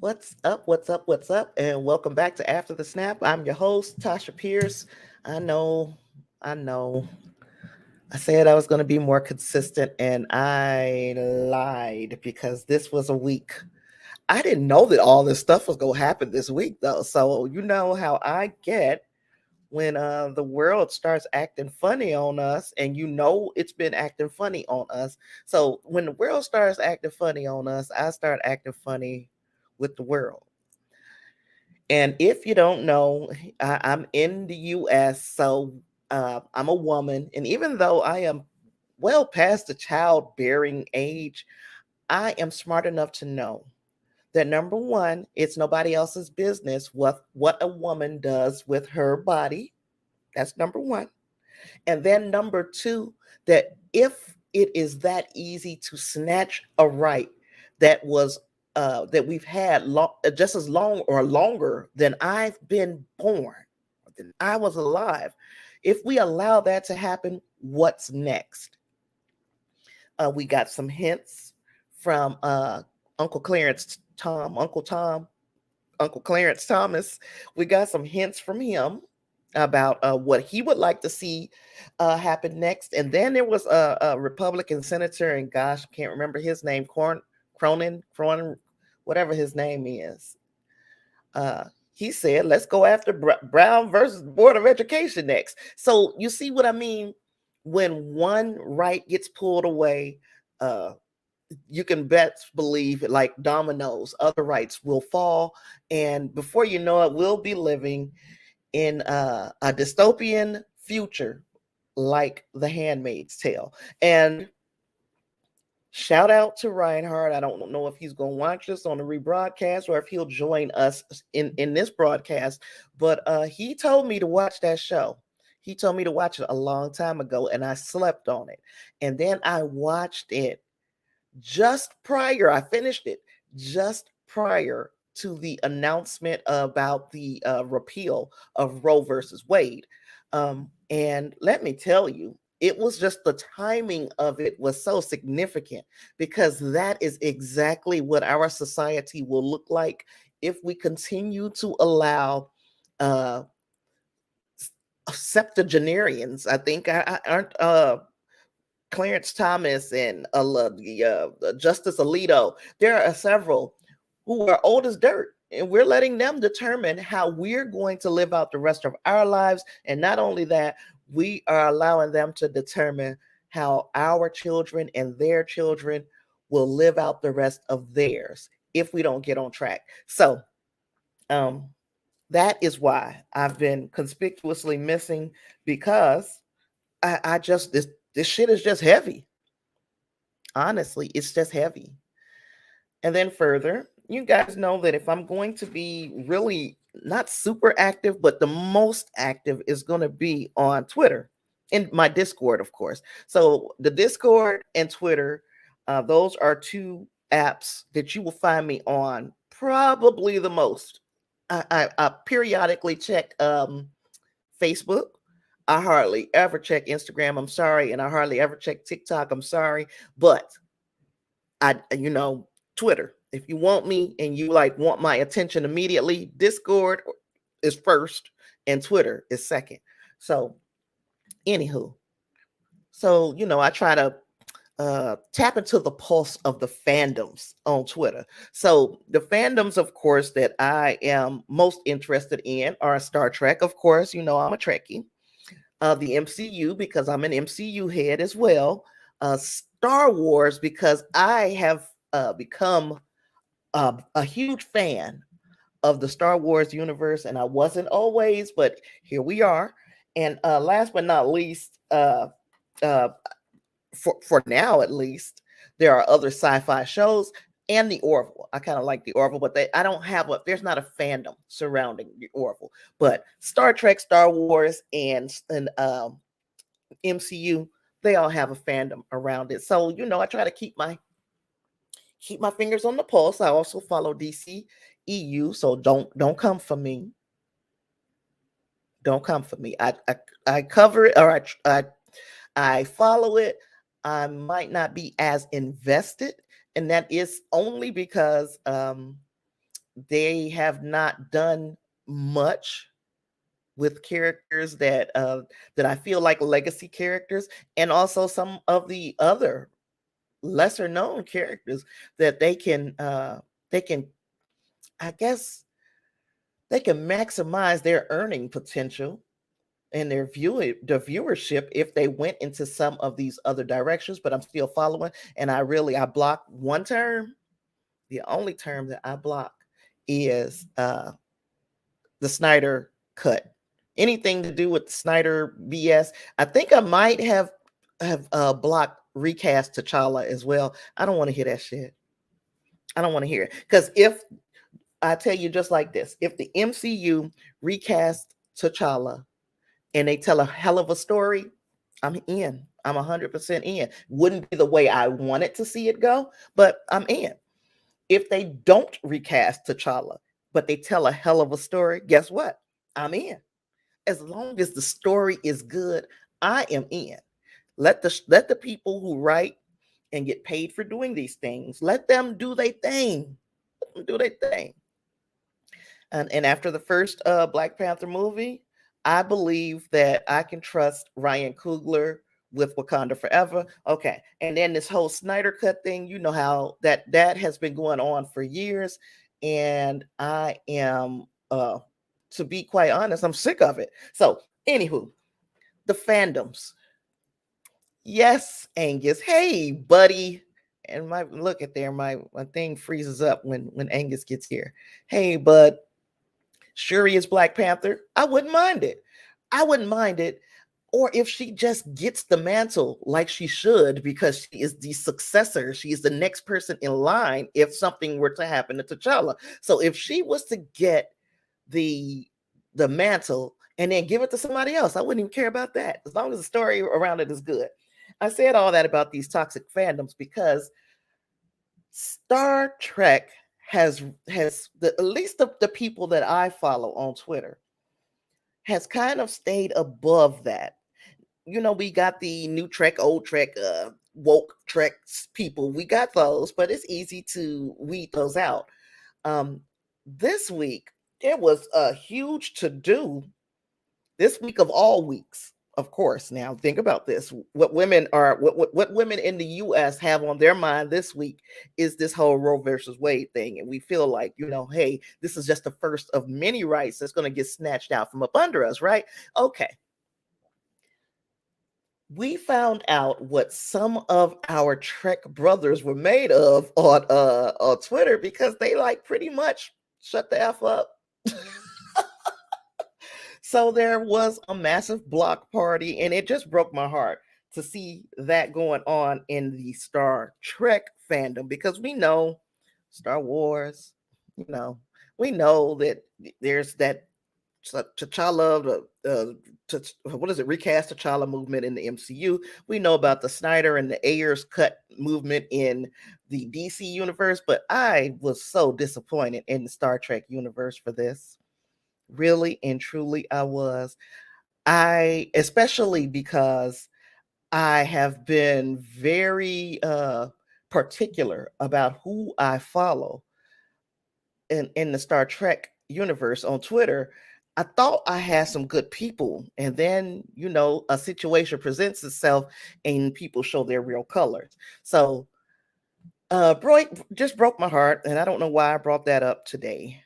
What's up? What's up? What's up? And welcome back to After the Snap. I'm your host, Tasha Pierce. I know, I know. I said I was going to be more consistent and I lied because this was a week. I didn't know that all this stuff was going to happen this week, though. So, you know how I get when the world starts acting funny on us, and you know it's been acting funny on us. So, when the world starts acting funny on us, I start acting funny with the world. And if you don't know, I'm in the US, so I'm a woman. And even though I am well past the childbearing age, I am smart enough to know that number one, it's nobody else's business what a woman does with her body. That's number one. And then number two, that if it is that easy to snatch a right that we've had just as long or longer than I've been born, than I was alive, if we allow that to happen, what's next? We got some hints from Uncle Clarence Tom, Uncle Tom, Uncle Clarence Thomas. We got some hints from him about what he would like to see happen next. And then there was a Republican senator, and gosh, I can't remember his name, Cronin, whatever his name is. He said, let's go after Brown versus Board of Education next. So you see what I mean? When one right gets pulled away, uh, you can best believe, like dominoes, other rights will fall. And before you know it, we'll be living in a dystopian future like The Handmaid's Tale. And shout out to Reinhardt. I don't know if he's going to watch this on the rebroadcast or if he'll join us in this broadcast, but he told me to watch that show. He told me to watch it a long time ago, and I slept on it. And then I watched it I finished it just prior to the announcement about the repeal of Roe versus Wade. And let me tell you, it was just the timing of it was so significant because that is exactly what our society will look like if we continue to allow uh, septuagenarians. I think aren't Clarence Thomas and Justice Alito. There are several who are old as dirt, and we're letting them determine how we're going to live out the rest of our lives. And not only that, we are allowing them to determine how our children and their children will live out the rest of theirs if we don't get on track. So, um, that is why I've been conspicuously missing because I just this shit is just heavy. Honestly, it's just heavy. And then further, you guys know that if I'm going to be really not super active, but the most active is going to be on Twitter in my Discord, of course. So the Discord and Twitter, those are two apps that you will find me on probably the most. I periodically check Facebook. I hardly ever check Instagram. I'm sorry. And I hardly ever check TikTok. I'm sorry. But Twitter. If you want me and you like want my attention immediately, Discord is first and Twitter is second. So, anywho, I try to tap into the pulse of the fandoms on Twitter. So, the fandoms, of course, that I am most interested in are Star Trek. Of course, I'm a Trekkie. The MCU because I'm an MCU head as well. Star Wars because I have become a huge fan of the Star Wars universe, and I wasn't always, but here we are. And last but not least, uh, for now at least, there are other sci-fi shows and the Orville. I kind of like the Orville, but I don't have there's not a fandom surrounding the Orville. But Star Trek, Star Wars, and MCU, they all have a fandom around it. So I try to keep my fingers on the pulse. I also follow DC EU, so don't come for me. Don't come for me. I cover it, or I follow it. I might not be as invested, and that is only because they have not done much with characters that I feel like legacy characters, and also some of the other lesser known characters that they can, I guess they can maximize their earning potential and the viewership if they went into some of these other directions. But I'm still following, and I block one term. The only term that I block is the Snyder cut. Anything to do with the Snyder BS. I think I might have blocked recast T'Challa as well. I don't want to hear that shit. I don't want to hear it, because if I tell you just like this, if the MCU recast T'Challa and they tell a hell of a story, I'm in. I'm 100% in. Wouldn't be the way I wanted to see it go, but I'm in. If they don't recast T'Challa, but they tell a hell of a story, guess what? I'm in. As long as the story is good, I am in. Let the people who write and get paid for doing these things, let them do their thing. Let them do their thing. And after the first Black Panther movie, I believe that I can trust Ryan Coogler with Wakanda Forever. Okay, and then this whole Snyder Cut thing, you know how that has been going on for years, and I am, to be quite honest, I'm sick of it. So, anywho, the fandoms. Yes, Angus. Hey, buddy. And my look at there, my thing freezes up when Angus gets here. Hey, bud. Shuri is Black Panther. I wouldn't mind it. I wouldn't mind it. Or if she just gets the mantle like she should, because she is the successor, she is the next person in line if something were to happen to T'Challa. So if she was to get the the mantle and then give it to somebody else, I wouldn't even care about that, as long as the story around it is good. I said all that about these toxic fandoms because Star Trek has at least the people that I follow on Twitter has kind of stayed above that. You know, we got the new Trek, old Trek, woke Trek people. We got those, but it's easy to weed those out. Um, this week there was a huge to do. This week of all weeks, of course. Now think about this: what women in the U.S. have on their mind this week is this whole Roe versus Wade thing, and we feel like, hey, this is just the first of many rights that's going to get snatched out from up under us, right? Okay, we found out what some of our Trek brothers were made of on Twitter, because they like pretty much shut the F up. So there was a massive block party, and it just broke my heart to see that going on in the Star Trek fandom, because we know Star Wars, you know, we know that there's that T'Challa, what is it, recast T'Challa movement in the MCU. We know about the Snyder and the Ayers cut movement in the DC universe, but I was so disappointed in the Star Trek universe for this. Really and truly, I was. Especially because I have been very particular about who I follow in the Star Trek universe on Twitter. I thought I had some good people, and then a situation presents itself, and people show their real colors. So, bro, just broke my heart, and I don't know why I brought that up today.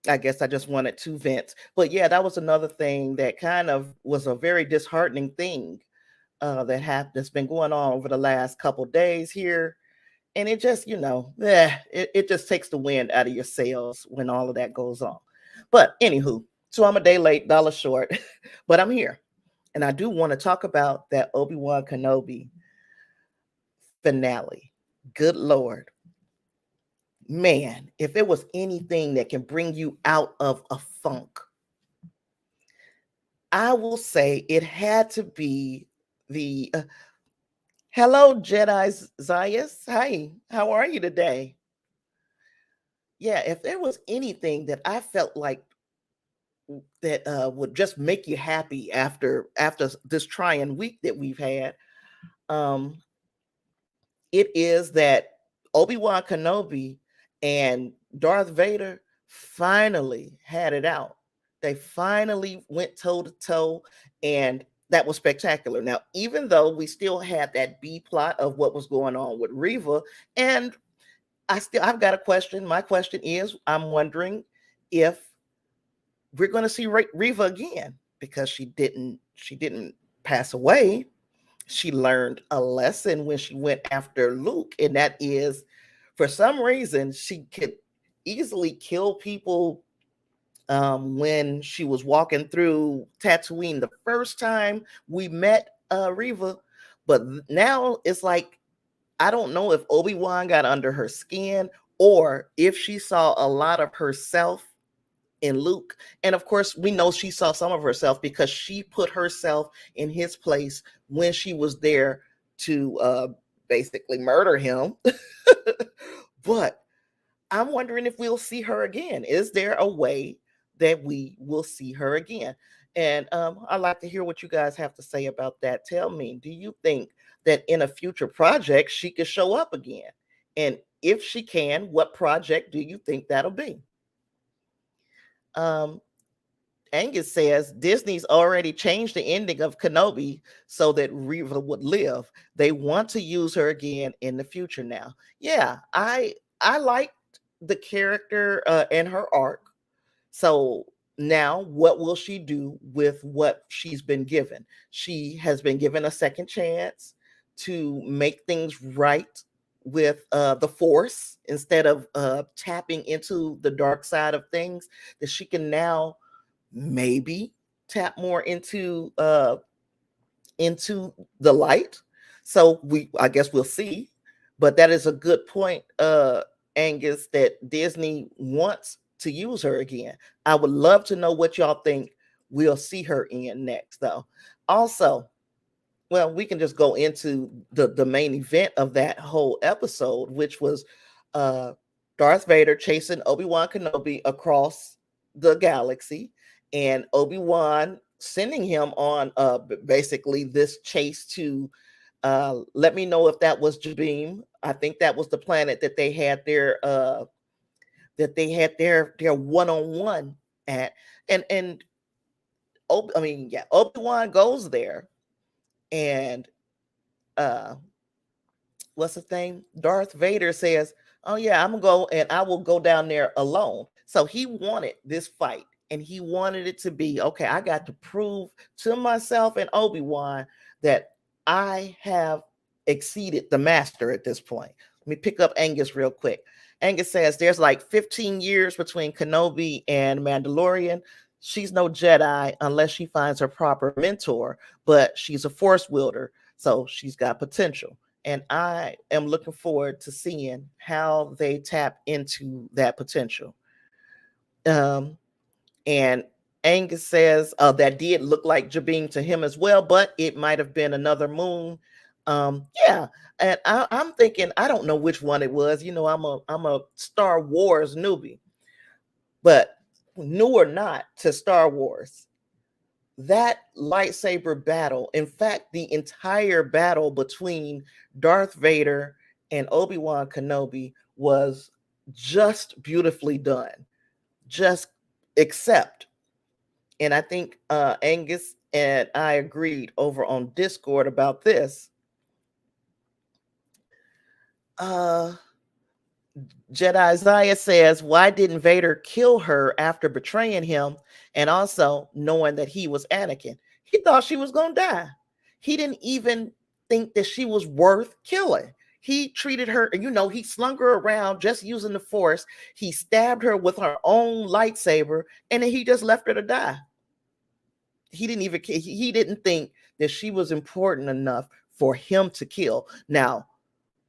I guess I just wanted to vent. But yeah, that was another thing that kind of was a very disheartening thing that's been going on over the last couple days here. And it just, it just takes the wind out of your sails when all of that goes on. But anywho, so I'm a day late, dollar short, but I'm here. And I do want to talk about that Obi Wan Kenobi finale. Good Lord. Man, if it was anything that can bring you out of a funk, I will say it had to be the hello, Jedi Zayas. Hi, how are you today? Yeah, if there was anything that I felt like that would just make you happy after this trying week that we've had, um, it is that Obi Wan Kenobi and Darth Vader finally had it out. They finally went toe to toe, and that was spectacular. Now, even though we still had that B plot of what was going on with Reva, and I've got a question. My question is, I'm wondering if we're going to see Reva again, because she didn't pass away. She learned a lesson when she went after Luke, and that is, for some reason, she could easily kill people. When she was walking through Tatooine the first time we met Reva, but now it's like, I don't know if Obi-Wan got under her skin, or if she saw a lot of herself in Luke. And of course, we know she saw some of herself because she put herself in his place when she was there to basically murder him. But I'm wondering if we'll see her again. Is there a way that we will see her again? And I'd like to hear what you guys have to say about that. Tell me, do you think that in a future project she could show up again? And if she can, what project do you think that'll be? Um, Angus says Disney's already changed the ending of Kenobi so that Reva would live. They want to use her again in the future now. Yeah, I liked the character and her arc. So now what will she do with what she's been given? She has been given a second chance to make things right with the Force, instead of tapping into the dark side of things, that she can now maybe tap more into the light. So I guess we'll see. But that is a good point, Angus, that Disney wants to use her again. I would love to know what y'all think we'll see her in next, though. Also, well, we can just go into the main event of that whole episode, which was uh Darth Vader chasing Obi-Wan Kenobi across the galaxy, and Obi-Wan sending him on basically this chase to let me know if that was Jabim. I think that was the planet that they had their one-on-one at. And Obi-Wan goes there, and uh what's his name? Darth Vader says, "Oh yeah, I'm gonna go, and I will go down there alone." So he wanted this fight, and he wanted it to be okay. I got to prove to myself and Obi-Wan that I have exceeded the master at this point. Let me pick up Angus real quick. Angus says there's like 15 years between Kenobi and Mandalorian. She's no Jedi unless she finds her proper mentor, but she's a force wielder, so she's got potential. And I am looking forward to seeing how they tap into that potential. Um, and Angus says that did look like Jabin to him as well, but it might have been another moon. Yeah, and I'm thinking, I don't know which one it was. I'm a Star Wars newbie, but new or not to Star Wars, that lightsaber battle, in fact, the entire battle between Darth Vader and Obi-Wan Kenobi, was just beautifully done. Just accept. And I think Angus and I agreed over on Discord about this. Jedi Isaiah says, why didn't Vader kill her after betraying him and also knowing that he was Anakin? He thought she was going to die. He didn't even think that she was worth killing. He treated her, he slung her around just using the Force. He stabbed her with her own lightsaber, and then he just left her to die. He didn't think that she was important enough for him to kill. Now,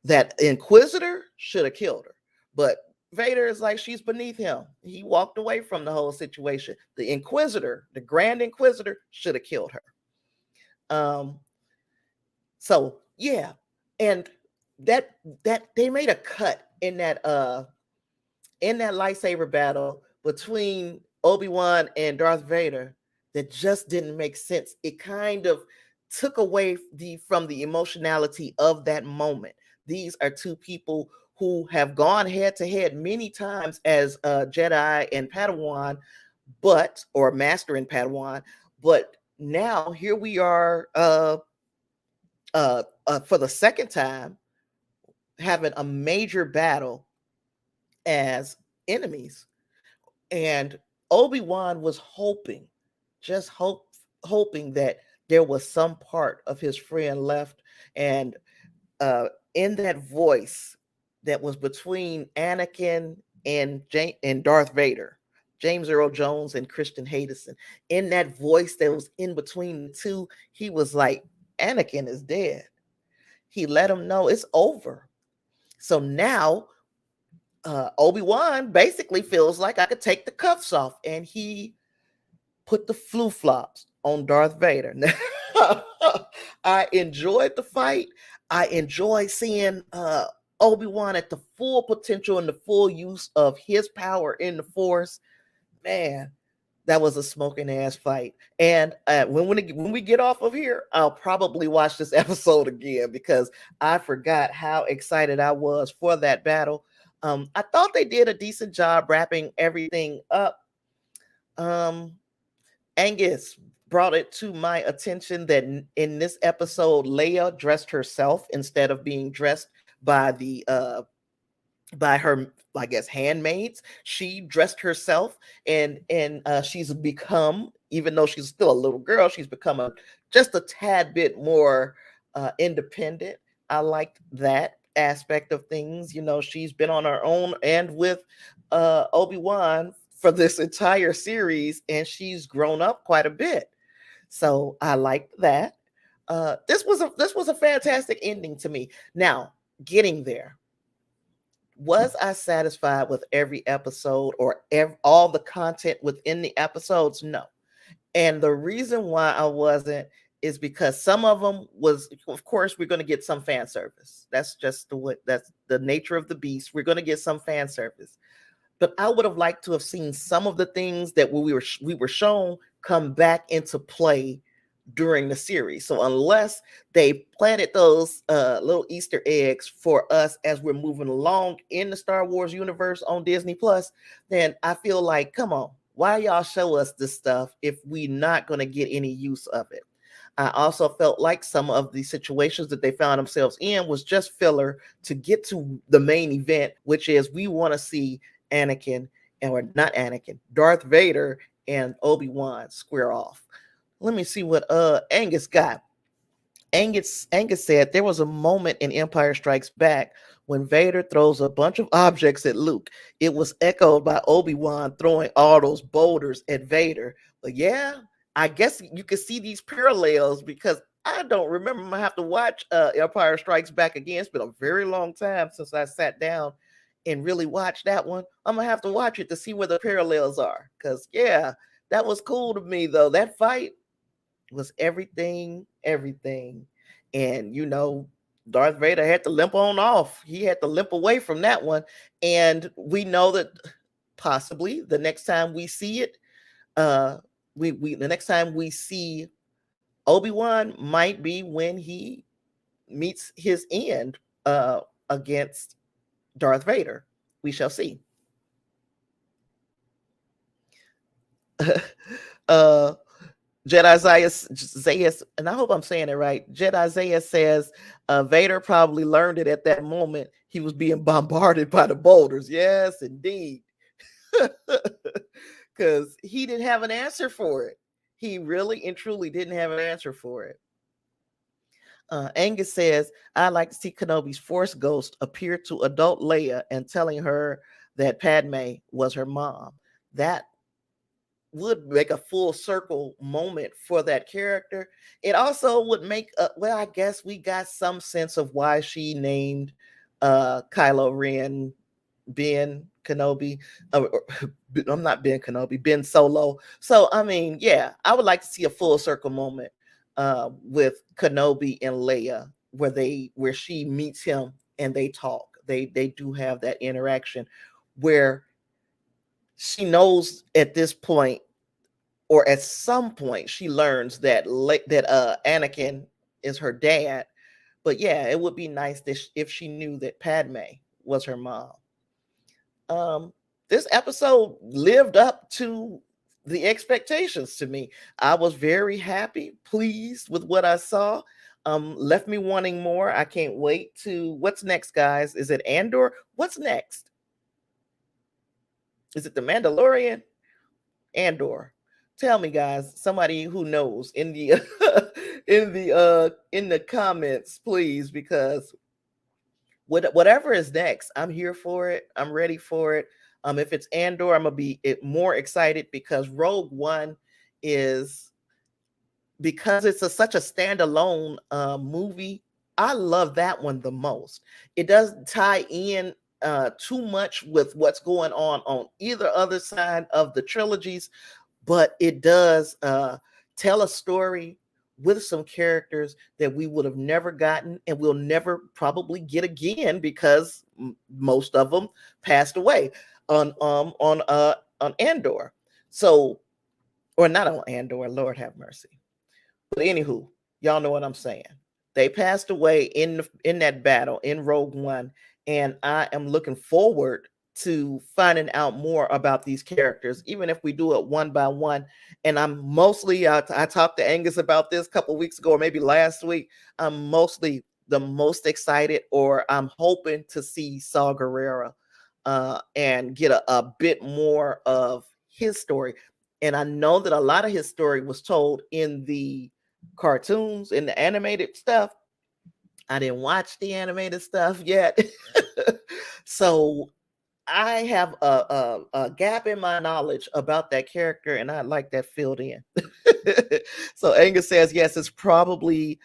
that Inquisitor should have killed her, but Vader is like, she's beneath him. He walked away from the whole situation. The Inquisitor, the Grand Inquisitor, should have killed her. So yeah, and that they made a cut in that lightsaber battle between Obi-Wan and Darth Vader that just didn't make sense. It kind of took away from the emotionality of that moment. These are two people who have gone head to head many times as Jedi and Padawan, or Master and Padawan, but now here we are for the second time having a major battle as enemies. And Obi-Wan was hoping that there was some part of his friend left. And in that voice that was between Anakin and Darth Vader, James Earl Jones and Christian Hayden, in that voice that was in between the two, he was like, Anakin is dead. He let him know it's over. So now Obi-Wan basically feels like I could take the cuffs off, and he put the flu flops on Darth Vader. I enjoyed the fight. I enjoy seeing Obi-Wan at the full potential and the full use of his power in the Force. Man, that was a smoking ass fight. And when we get off of here, I'll probably watch this episode again because I forgot how excited I was for that battle. I thought they did a decent job wrapping everything up. Angus brought it to my attention that in this episode, Leia dressed herself instead of being dressed by by her, I guess, handmaids. She dressed herself, and she's become, even though she's still a little girl, she's become just a tad bit more independent. I liked that aspect of things. You know, she's been on her own and with Obi-Wan for this entire series, and she's grown up quite a bit. So I liked that. This was a fantastic ending to me. Now, getting there, was I satisfied with every episode or all the content within the episodes? No. And the reason why I wasn't is because some of them was, of course, we're going to get some fan service. That's just that's the nature of the beast. We're going to get some fan service. But I would have liked to have seen some of the things that we were shown come back into play during the series. So unless they planted those little Easter eggs for us as we're moving along in the Star Wars universe on Disney Plus, then I feel like, come on, why y'all show us this stuff if we're not going to get any use of it? I also felt like some of the situations that they found themselves in was just filler to get to the main event, which is we want to see Darth Vader and Obi-Wan square off. Let me see what Angus got. Angus said there was a moment in Empire Strikes Back when Vader throws a bunch of objects at Luke. It was echoed by Obi-Wan throwing all those boulders at Vader. But yeah, I guess you can see these parallels because I don't remember. I'm gonna have to watch Empire Strikes Back again. It's been a very long time since I sat down and really watched that one. I'm gonna have to watch it to see where the parallels are. Because yeah, that was cool to me though. That fight was everything. And you know, Darth Vader had to limp on off. He had to limp away from that one. And we know that possibly the next time we see it, the next time we see Obi-Wan might be when he meets his end against Darth Vader. We shall see. Jedi Zayas, and I hope I'm saying it right. Jedi Zayas says Vader probably learned it at that moment. He was being bombarded by the boulders. Yes, indeed. Because he didn't have an answer for it. He really and truly didn't have an answer for it. Angus says, I'd like to see Kenobi's Force ghost appear to adult Leia and telling her that Padme was her mom. That would make a full circle moment for that character. It also would make, well, I guess we got some sense of why she named Kylo Ren Ben Kenobi. I'm not Ben Kenobi, Ben Solo. So, I mean, yeah, I would like to see a full circle moment with Kenobi and Leia where she meets him and they talk. They do have that interaction where she knows at this point, or at some point, she learns that Anakin is her dad. But yeah, it would be nice if she knew that Padme was her mom. This episode lived up to the expectations to me. I was very happy, pleased with what I saw. Left me wanting more. I can't wait to what's next, guys. Is it Andor? What's next? Is it the Mandalorian? Andor. Tell me, guys, somebody who knows in the in the comments, please, because whatever is next, I'm here for it. I'm ready for it. If it's Andor, I'm gonna be more excited because Rogue One is, because it's such a standalone movie. I love that one the most. It doesn't tie in too much with what's going on either other side of the trilogies, but it does tell a story with some characters that we would have never gotten and we'll never probably get again because most of them passed away on Andor. So, or not on Andor, Lord have mercy. But anywho, y'all know what I'm saying. They passed away in that battle in Rogue One, and I am looking forward to finding out more about these characters, even if we do it one by one. And I'm mostly, I talked to Angus about this a couple weeks ago, or maybe last week. I'm mostly the most excited, or I'm hoping to see Saw Gerrera and get a bit more of his story. And I know that a lot of his story was told in the cartoons, in the animated stuff. I didn't watch the animated stuff yet. So I have a gap in my knowledge about that character, and I'd like that filled in. So Angus says, yes, it's probably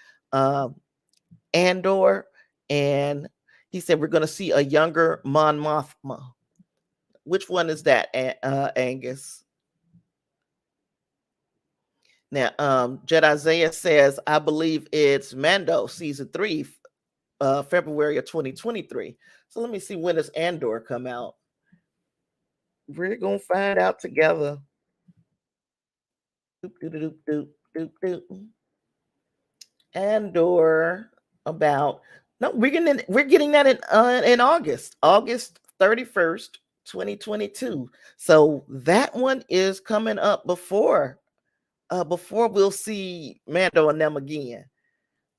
Andor. And he said, we're going to see a younger Mon Mothma. Which one is that, Angus? Now, Jedi Isaiah says, I believe it's Mando season 3, February of 2023. So let me see, when does Andor come out? We're gonna find out together. Andor about we're getting that in August 31st, 2022. So that one is coming up before we'll see Mando and them again.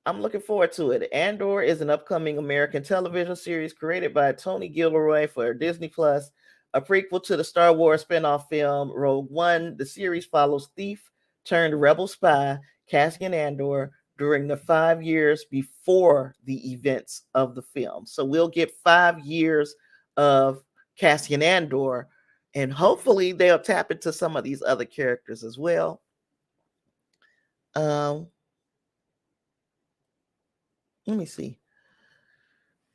I'm looking forward to it. Andor is an upcoming American television series created by Tony Gilroy for Disney Plus, a prequel to the Star Wars spinoff film Rogue One. The series follows thief turned rebel spy Cassian Andor during the 5 years before the events of the film. So we'll get 5 years of Cassian Andor, and hopefully they'll tap into some of these other characters as well. Let me see.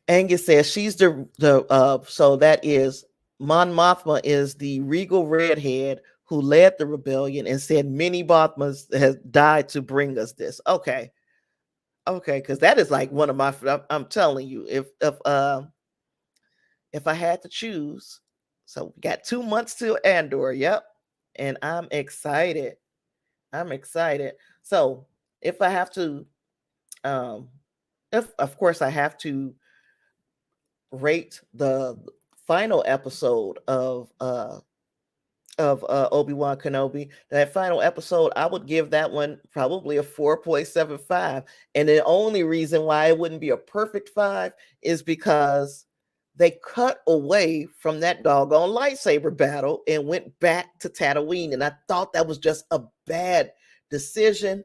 Angus says she's the so that is Mon Mothma is the regal redhead who led the rebellion and said many Mothmas has died to bring us this. Okay, because that is like one of my. I'm telling you, if I had to choose, so we got 2 months to Andor. Yep, and I'm excited. So if I have to, if of course I have to rate the final episode of Obi Wan Kenobi, that final episode, I would give that one probably a 4.75. And the only reason why it wouldn't be a perfect 5 is because they cut away from that doggone lightsaber battle and went back to Tatooine, and I thought that was just a bad decision.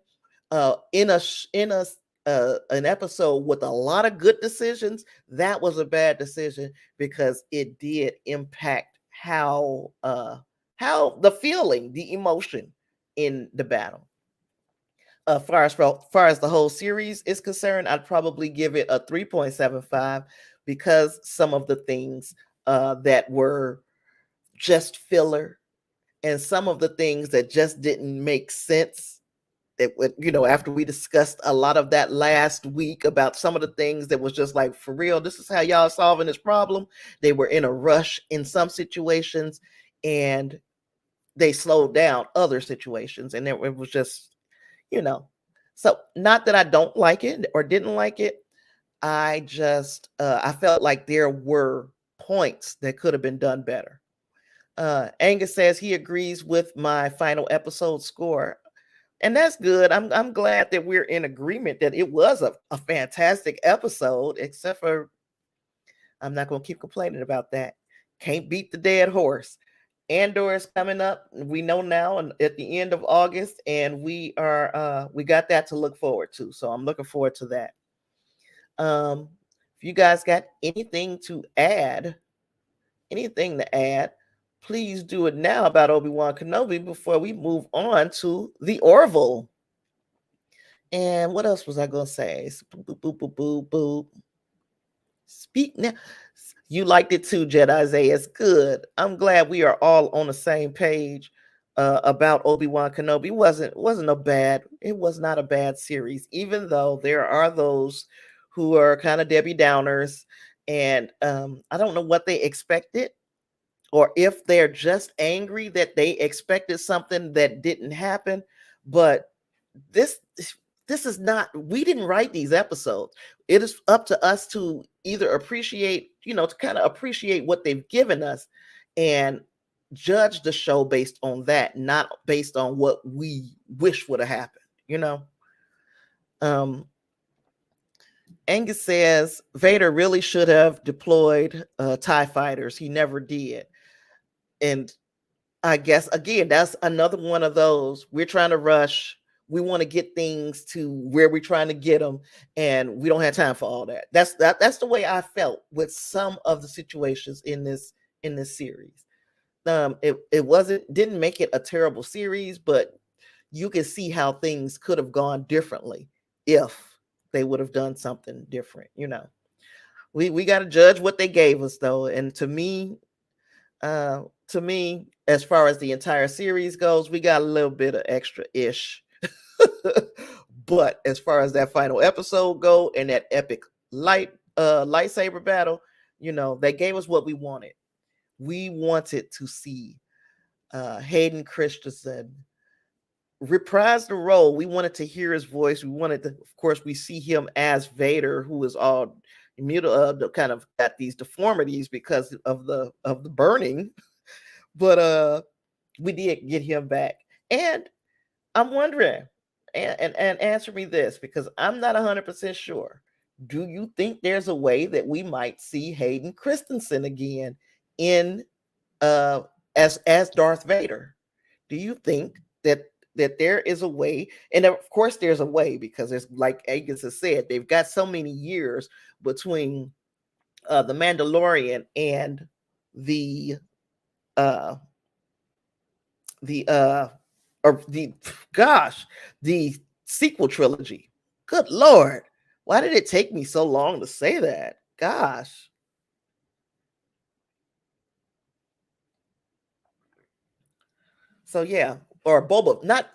In an episode with a lot of good decisions, that was a bad decision because it did impact how the feeling, the emotion in the battle. Far as the whole series is concerned, I'd probably give it a 3.75 because some of the things that were just filler and some of the things that just didn't make sense. It would, after we discussed a lot of that last week about some of the things that was just like, for real, this is how y'all solving this problem. They were in a rush in some situations and they slowed down other situations. And it was just, so not that I don't like it or didn't like it. I just I felt like there were points that could have been done better. Angus says he agrees with my final episode score. And that's good. I'm glad that we're in agreement that it was a fantastic episode, except for I'm not gonna keep complaining about that. Can't beat the dead horse. Andor is coming up. We know now and at the end of August, and we got that to look forward to. So I'm looking forward to that. If you guys got anything to add, please do it now about Obi Wan Kenobi before we move on to the Orville. And what else was I gonna say? Boop, boop, boop, boop, boop. Speak now. You liked it too, Jedi Isaiah. It's good. I'm glad we are all on the same page about Obi Wan Kenobi. It was not a bad series, even though there are those who are kind of Debbie Downers, and I don't know what they expected, or if they're just angry that they expected something that didn't happen. But this is not, we didn't write these episodes. It is up to us to either appreciate, to kind of appreciate what they've given us and judge the show based on that, not based on what we wish would have happened. Angus says Vader really should have deployed TIE fighters. He never did. And I guess, again, that's another one of those. We're trying to rush. We want to get things to where we're trying to get them, and we don't have time for all that. That's the way I felt with some of the situations in this series. Didn't make it a terrible series, but you can see how things could have gone differently if they would have done something different. We got to judge what they gave us, though, and to me, as far as the entire series goes, we got a little bit of extra ish. But as far as that final episode go and that epic lightsaber battle, they gave us what we wanted. We wanted to see Hayden Christensen reprise the role. We wanted to hear his voice. We wanted to, of course, we see him as Vader, who is all kind of got these deformities because of the burning. But we did get him back, and I'm wondering, and answer me this, because I'm not 100% sure. Do you think there's a way that we might see Hayden Christensen again in as Darth Vader? Do you think that there is a way? And of course there's a way, because there's, like Angus has said, they've got so many years between the Mandalorian and the sequel trilogy. Good Lord. Why did it take me so long to say that? Gosh. So yeah, or Boba, not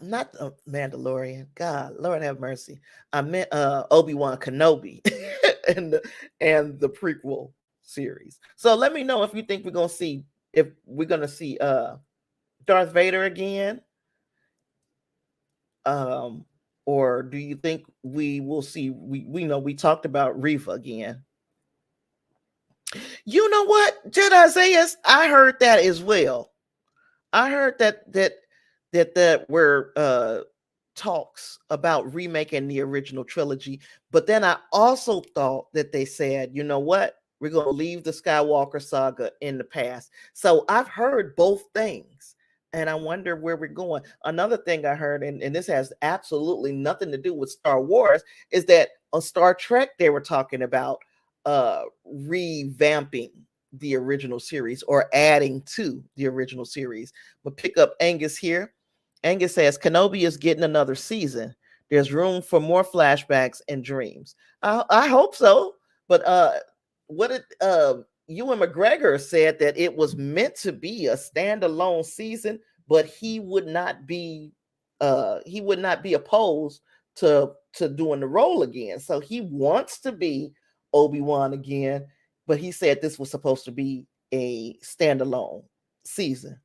Mandalorian. God, Lord have mercy. I meant Obi Wan Kenobi and the prequel series. So let me know if you think we're gonna see Darth Vader again, or do you think we will see? We talked about Reva again. You know what, Jedi Isaiah? I heard that as well. I heard that were talks about remaking the original trilogy, but then I also thought that they said, you know what, we're going to leave the Skywalker saga in the past. So I've heard both things, and I wonder where we're going. Another thing I heard, and this has absolutely nothing to do with Star Wars, is that on Star Trek they were talking about revamping the original series or adding to the original series. But pick up Angus here. Angus says Kenobi is getting another season. There's room for more flashbacks and dreams. I hope so. But what did Ewan McGregor said that it was meant to be a standalone season, but he would not be opposed to doing the role again. So he wants to be Obi-Wan again, but he said this was supposed to be a standalone season.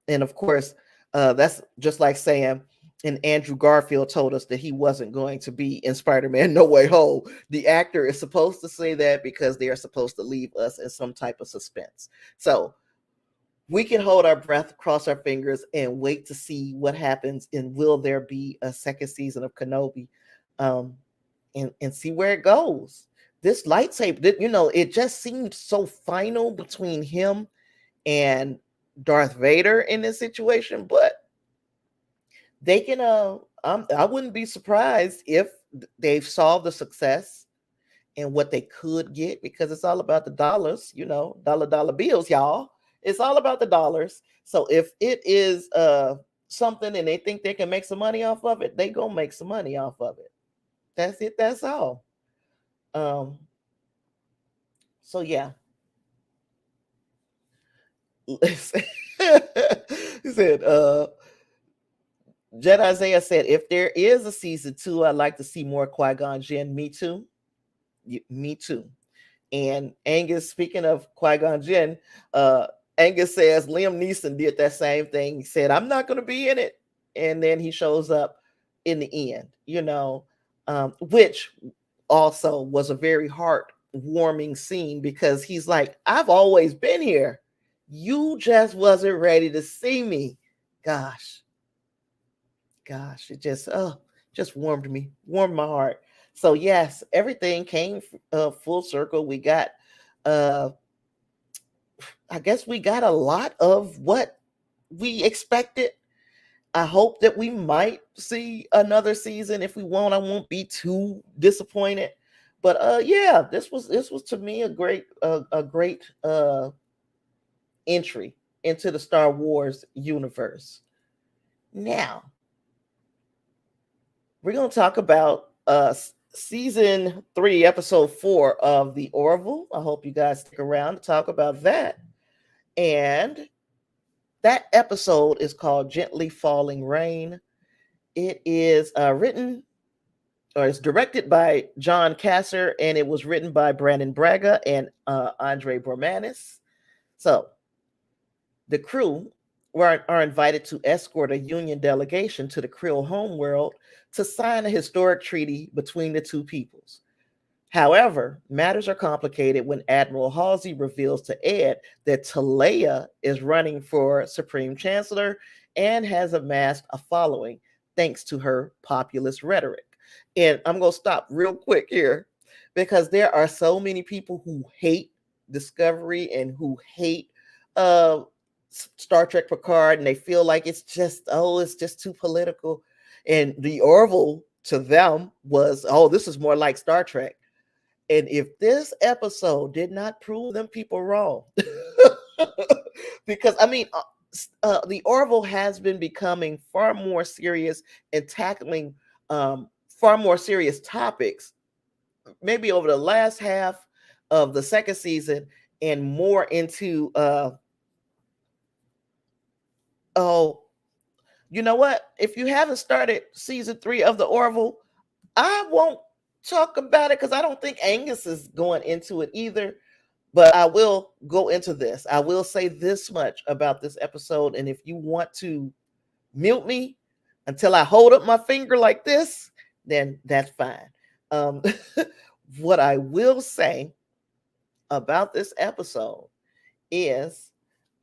And of course, that's just like saying and Andrew Garfield told us that he wasn't going to be in Spider-Man No Way Home. The actor is supposed to say that because they are supposed to leave us in some type of suspense. So we can hold our breath, cross our fingers, and wait to see what happens. And will there be a second season of Kenobi? And see where it goes. This lightsaber, it just seemed so final between him and Darth Vader in this situation, but they can I wouldn't be surprised if they've solved the success and what they could get, because it's all about the dollars, dollar bills, y'all. It's all about the dollars. So if it is something and they think they can make some money off of it, they gonna make some money off of it. That's it. That's all. So yeah. He said, Jedi Isaiah said, if there is a season 2, I'd like to see more Qui-Gon Jinn. Me too. Me too. And Angus, speaking of Qui-Gon Jinn, Angus says Liam Neeson did that same thing. He said, I'm not going to be in it. And then he shows up in the end, which also was a very heartwarming scene, because he's like, I've always been here. You just wasn't ready to see me. Gosh, it just warmed my heart. So yes, everything came full circle. We got, I guess we got a lot of what we expected. I hope that we might see another season. If we won't, I won't be too disappointed. But yeah, this was to me a great entry into the Star Wars universe. Now, we're going to talk about season 3, episode 4 of the Orville. I hope you guys stick around to talk about that. And that episode is called Gently Falling Rain. It is it's directed by John Kasser, and it was written by Brandon Braga and Andre Bormanis. So the crew are invited to escort a Union delegation to the Krill homeworld to sign a historic treaty between the two peoples. However, matters are complicated when Admiral Halsey reveals to Ed that Talea is running for Supreme Chancellor and has amassed a following thanks to her populist rhetoric. And I'm going to stop real quick here, because there are so many people who hate Discovery and who hate Star Trek Picard, and they feel like it's just too political. And the Orville to them was, this is more like Star Trek. And if this episode did not prove them people wrong, because I mean, the Orville has been becoming far more serious and tackling far more serious topics, maybe over the last half of the second season, and more into you know what? If you haven't started season 3 of the Orville, I won't talk about it because I don't think Angus is going into it either. But I will go into this. I will say this much about this episode. And if you want to mute me until I hold up my finger like this, then that's fine. What I will say about this episode is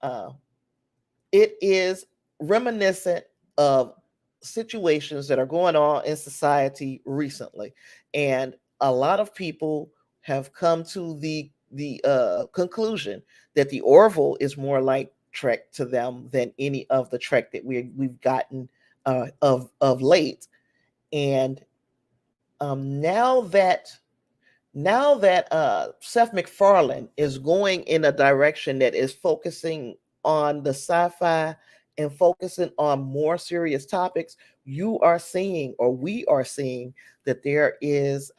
it is reminiscent of situations that are going on in society recently, and a lot of people have come to the conclusion that the Orville is more like Trek to them than any of the Trek that we've gotten of late. And now that Seth MacFarlane is going in a direction that is focusing on the sci-fi and focusing on more serious topics, we are seeing that there is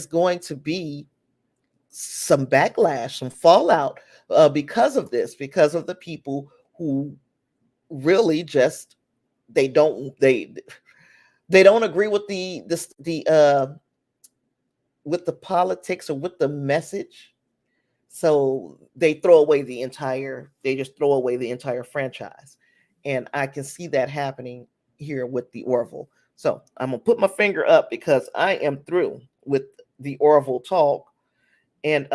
going to be some backlash, some fallout because of this, because of the people who really just they don't agree with with the politics or with the message. So they just throw away the entire franchise. And I can see that happening here with the Orville. So I'm gonna put my finger up because I am through with the Orville talk. And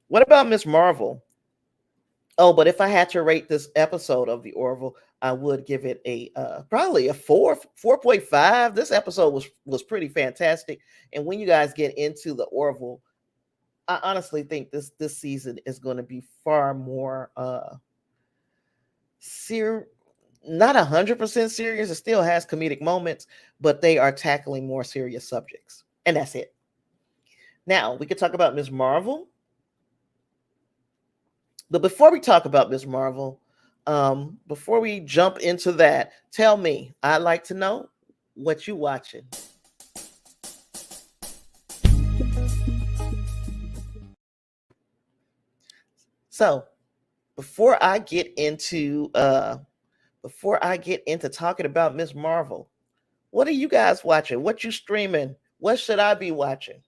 what about Miss Marvel? Oh, but if I had to rate this episode of the Orville, I would give it a probably a 4.5. This episode was pretty fantastic. And when you guys get into the Orville, I honestly think this season is going to be far more not 100% serious. It still has comedic moments, but they are tackling more serious subjects. And that's it. Now, we could talk about Ms. Marvel. But before we talk about Ms. Marvel, before we jump into that, tell me, I'd like to know what you watching. So, before I get into talking about Ms. Marvel, what are you guys watching? What you streaming? What should I be watching?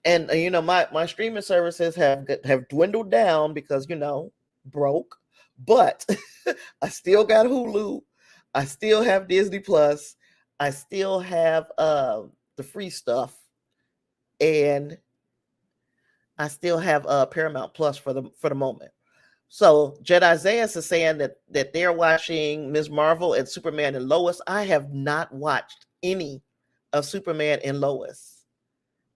And my streaming services have dwindled down because broke, but I still got Hulu, I still have Disney Plus, I still have the free stuff, and I still have Paramount Plus for the moment. So Jedi Isaiah is saying that they're watching Ms. Marvel and Superman and Lois. I have not watched any of Superman and Lois,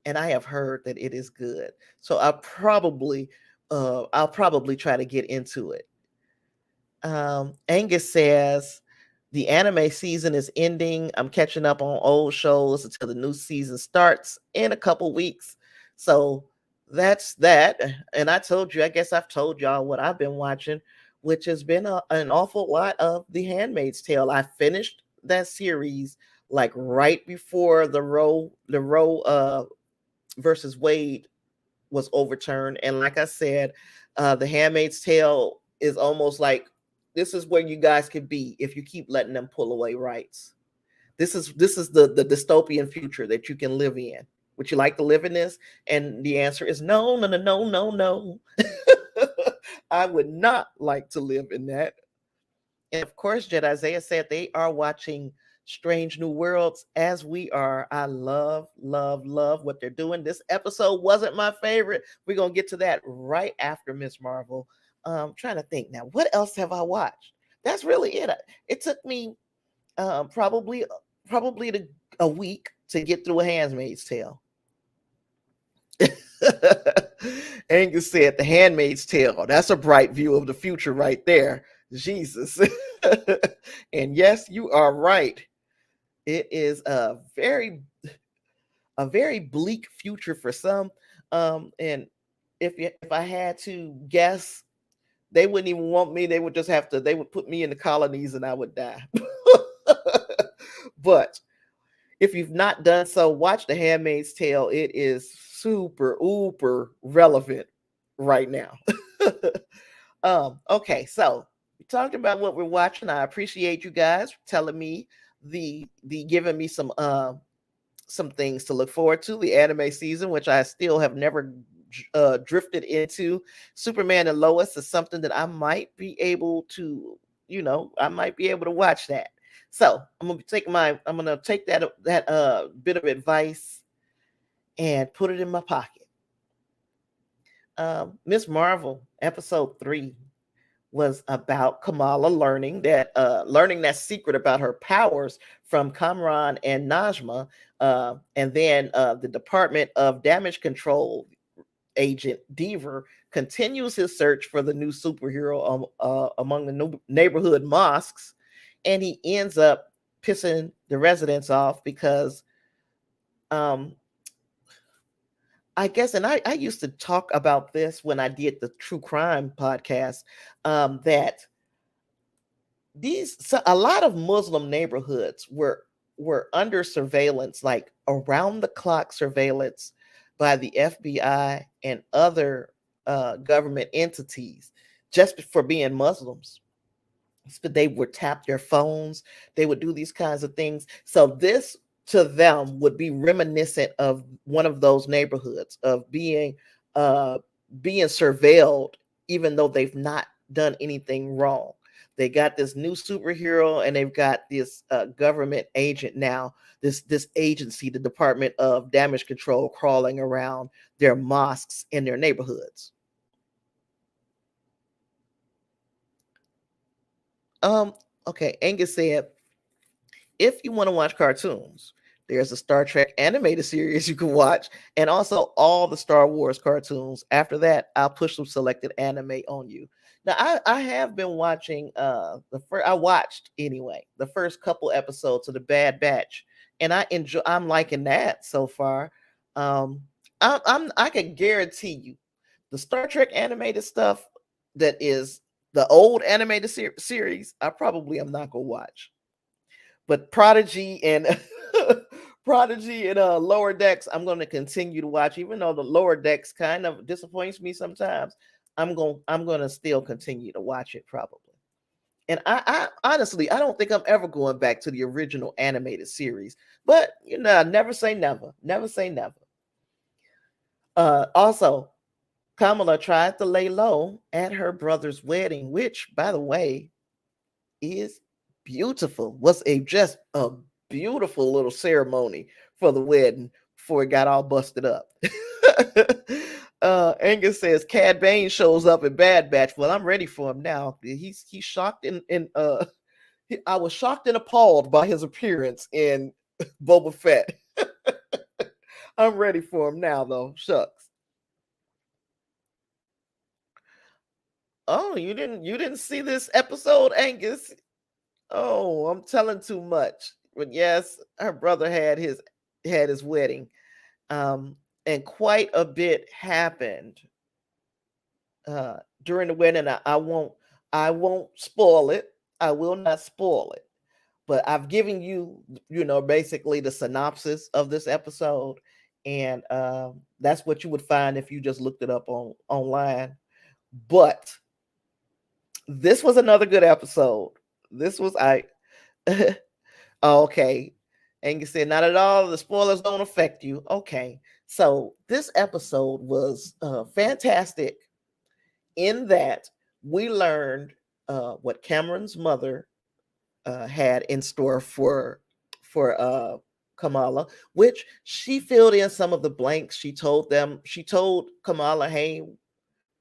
and I have heard that it is good. So I'll probably try to get into it. Angus says the anime season is ending. I'm catching up on old shows until the new season starts in a couple weeks. So that's that. And I guess I've told y'all what I've been watching, which has been an awful lot of The Handmaid's Tale. I finished that series like right before the Roe versus Wade was overturned. And like I said, The Handmaid's Tale is almost like, this is where you guys could be if you keep letting them pull away rights. This is the dystopian future that you can live in. Would you like to live in this? And the answer is no. I would not like to live in that. And of course, Jedi Isaiah said they are watching Strange New Worlds as we are. I love what they're doing. This episode wasn't my favorite. We're going to get to that right after Ms. Marvel. Trying to think now, what else have I watched? That's really it. It took me probably a week to get through A Handmaid's Tale. Angus said The Handmaid's Tale. That's a bright view of the future right there. Jesus. And yes, you are right. It is a very bleak future for some. And if I had to guess, they wouldn't even want me. They would put me in the colonies and I would die. But if you've not done so, watch The Handmaid's Tale. It is super relevant right now. Okay, so we talked about what we're watching. I appreciate you guys telling me the giving me some things to look forward to. The anime season, which I still have never drifted into. Superman and Lois is something that I might be able to, watch that. So I'm gonna take that bit of advice and put it in my pocket. Miss Marvel episode 3 was about Kamala learning that secret about her powers from Kamran and Najma, and then the Department of Damage Control agent Deaver continues his search for the new superhero among the neighborhood mosques, and he ends up pissing the residents off because I guess, and I used to talk about this when I did the true crime podcast, that a lot of Muslim neighborhoods were under surveillance, like around the clock surveillance by the FBI and other government entities just for being Muslims. So they would tap their phones. They would do these kinds of things. So this to them would be reminiscent of one of those neighborhoods of being surveilled, even though they've not done anything wrong. They got this new superhero, and they've got this government agent now. This agency, the Department of Damage Control, crawling around their mosques in their neighborhoods. Okay, Angus said, if you want to watch cartoons, there's a Star Trek animated series you can watch, and also all the Star Wars cartoons. After that, I'll push some selected anime on you. Now, I have been watching I watched anyway the first couple episodes of the Bad Batch, and I'm liking that so far. I can guarantee you the Star Trek animated stuff that is the old animated series, I probably am not gonna watch. But Prodigy and Prodigy and Lower Decks, I'm going to continue to watch, even though the Lower Decks kind of disappoints me sometimes. I'm going to still continue to watch it probably. And I honestly, I don't think I'm ever going back to the original animated series. But never say never. Never say never. Also, Kamala tried to lay low at her brother's wedding, which, by the way, is beautiful. Was just a beautiful little ceremony for the wedding before it got all busted up. Angus says Cad Bane shows up in Bad Batch. Well, I'm ready for him now. He's shocked I was shocked and appalled by his appearance in Boba Fett. I'm ready for him now, though. Shucks. Oh, you didn't see this episode, Angus? Oh, I'm telling too much. But yes, her brother had his wedding. And quite a bit happened during the wedding. I won't spoil it. I will not spoil it. But I've given you, basically the synopsis of this episode, and that's what you would find if you just looked it up online. But this was another good episode. This was okay. Angus said, not at all. The spoilers don't affect you. Okay. So this episode was fantastic in that we learned what Cameron's mother had in store for Kamala, which she filled in some of the blanks. She told Kamala, hey,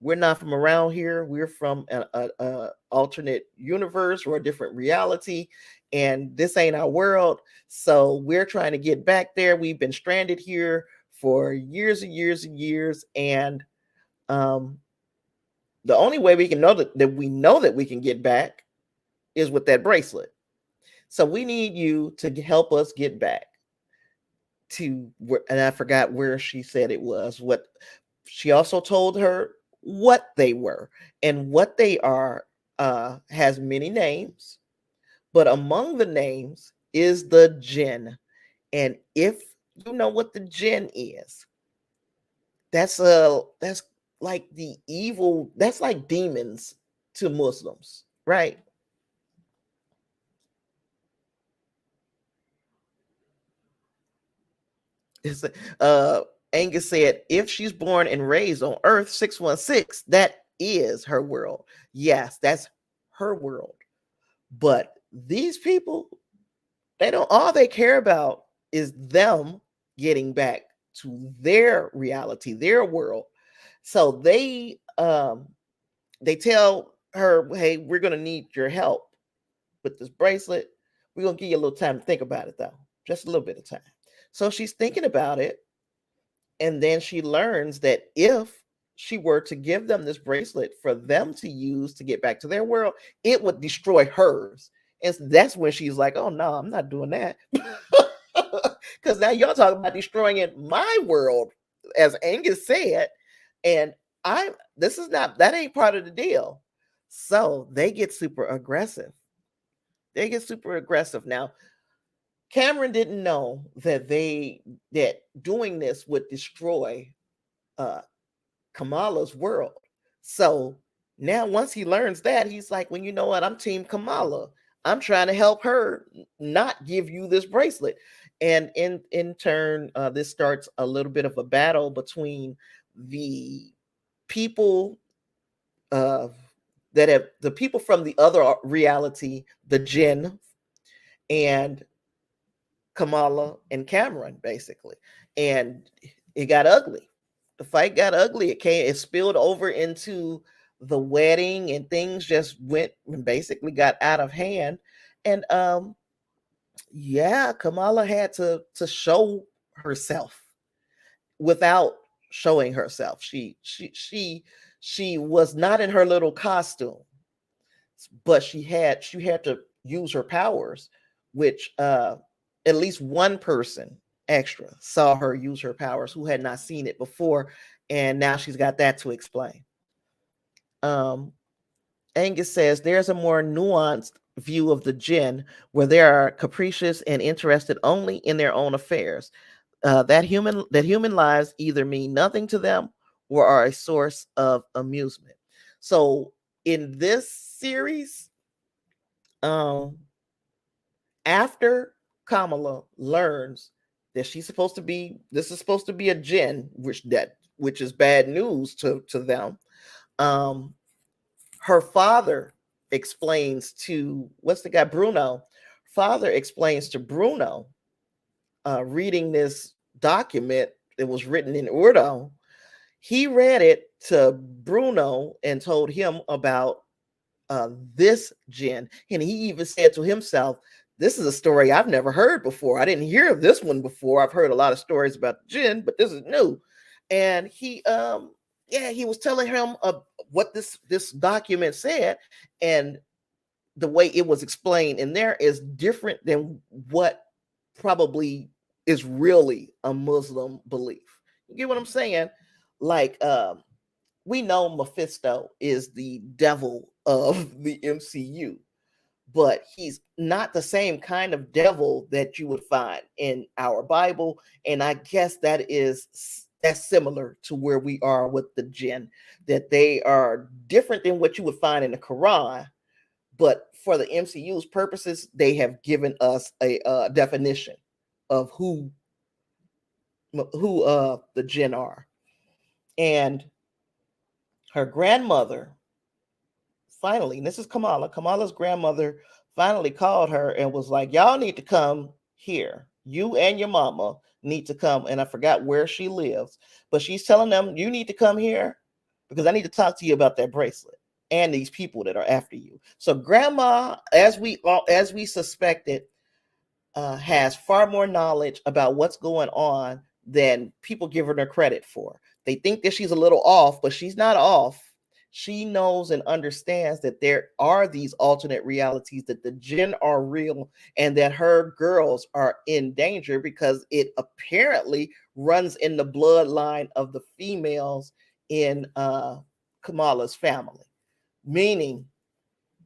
we're not from around here. We're from a alternate universe or a different reality, and this ain't our world. So we're trying to get back there. We've been stranded here for years and years and years, and the only way we can know that we can get back is with that bracelet. So we need you to help us get back to where, and I forgot where she said it was. What she also told her what they were, and what they are has many names, but among the names is the jinn. And if you know what the jinn is, that's like the evil, that's like demons to Muslims, right? It's, Angus said, if she's born and raised on Earth 616, that is her world. Yes, that's her world. But these people, all they care about is them getting back to their reality, their world. So they tell her, hey, we're going to need your help with this bracelet. We're going to give you a little time to think about it, though. Just a little bit of time. So she's thinking about it. And then she learns that if she were to give them this bracelet for them to use to get back to their world, it would destroy hers. And that's when she's like, oh, no, I'm not doing that. Because now y'all talking about destroying my world, as Angus said. And that ain't part of the deal. So they get super aggressive. Now, Cameron didn't know that doing this would destroy Kamala's world. So now once he learns that, he's like, well, you know what? I'm Team Kamala. I'm trying to help her not give you this bracelet. And in turn, this starts a little bit of a battle between the people that have the people from the other reality, the Jinn and Kamala and Cameron, basically. And it got ugly. The fight got ugly. It spilled over into the wedding, and things just went and basically got out of hand. And yeah, Kamala had to show herself without showing herself. She was not in her little costume, but she had to use her powers, which at least one person extra saw her use her powers who had not seen it before, and now she's got that to explain. Angus says there's a more nuanced view of the Jinn where they are capricious and interested only in their own affairs. That human lives either mean nothing to them or are a source of amusement. So in this series, after Kamala learns that this is supposed to be a Jinn, which is bad news to them. Her father explains to what's the guy Bruno. Father explains to Bruno, reading this document that was written in Urdu. He read it to Bruno and told him about this Jinn, and he even said to himself, "This is a story I've never heard before. I didn't hear of this one before. I've heard a lot of stories about the Jinn, but this is new." And he was telling him what this document said, and the way it was explained in there is different than what probably is really a Muslim belief. You get what I'm saying? Like, we know Mephisto is the devil of the MCU, but he's not the same kind of devil that you would find in our Bible. And I guess that's similar to where we are with the Jinn, that they are different than what you would find in the Quran. But for the MCU's purposes, they have given us a definition of who the Jinn are. And her grandmother finally, and this is Kamala's grandmother finally called her and was like, "Y'all need to come here. You and your mama need to come." And I forgot where she lives, but she's telling them, "You need to come here because I need to talk to you about that bracelet and these people that are after you." So grandma, as we suspected, has far more knowledge about what's going on than people give her credit for. They think that she's a little off, but she's not off. She knows and understands that there are these alternate realities, that the Jinn are real, and that her girls are in danger because it apparently runs in the bloodline of the females in Kamala's family. Meaning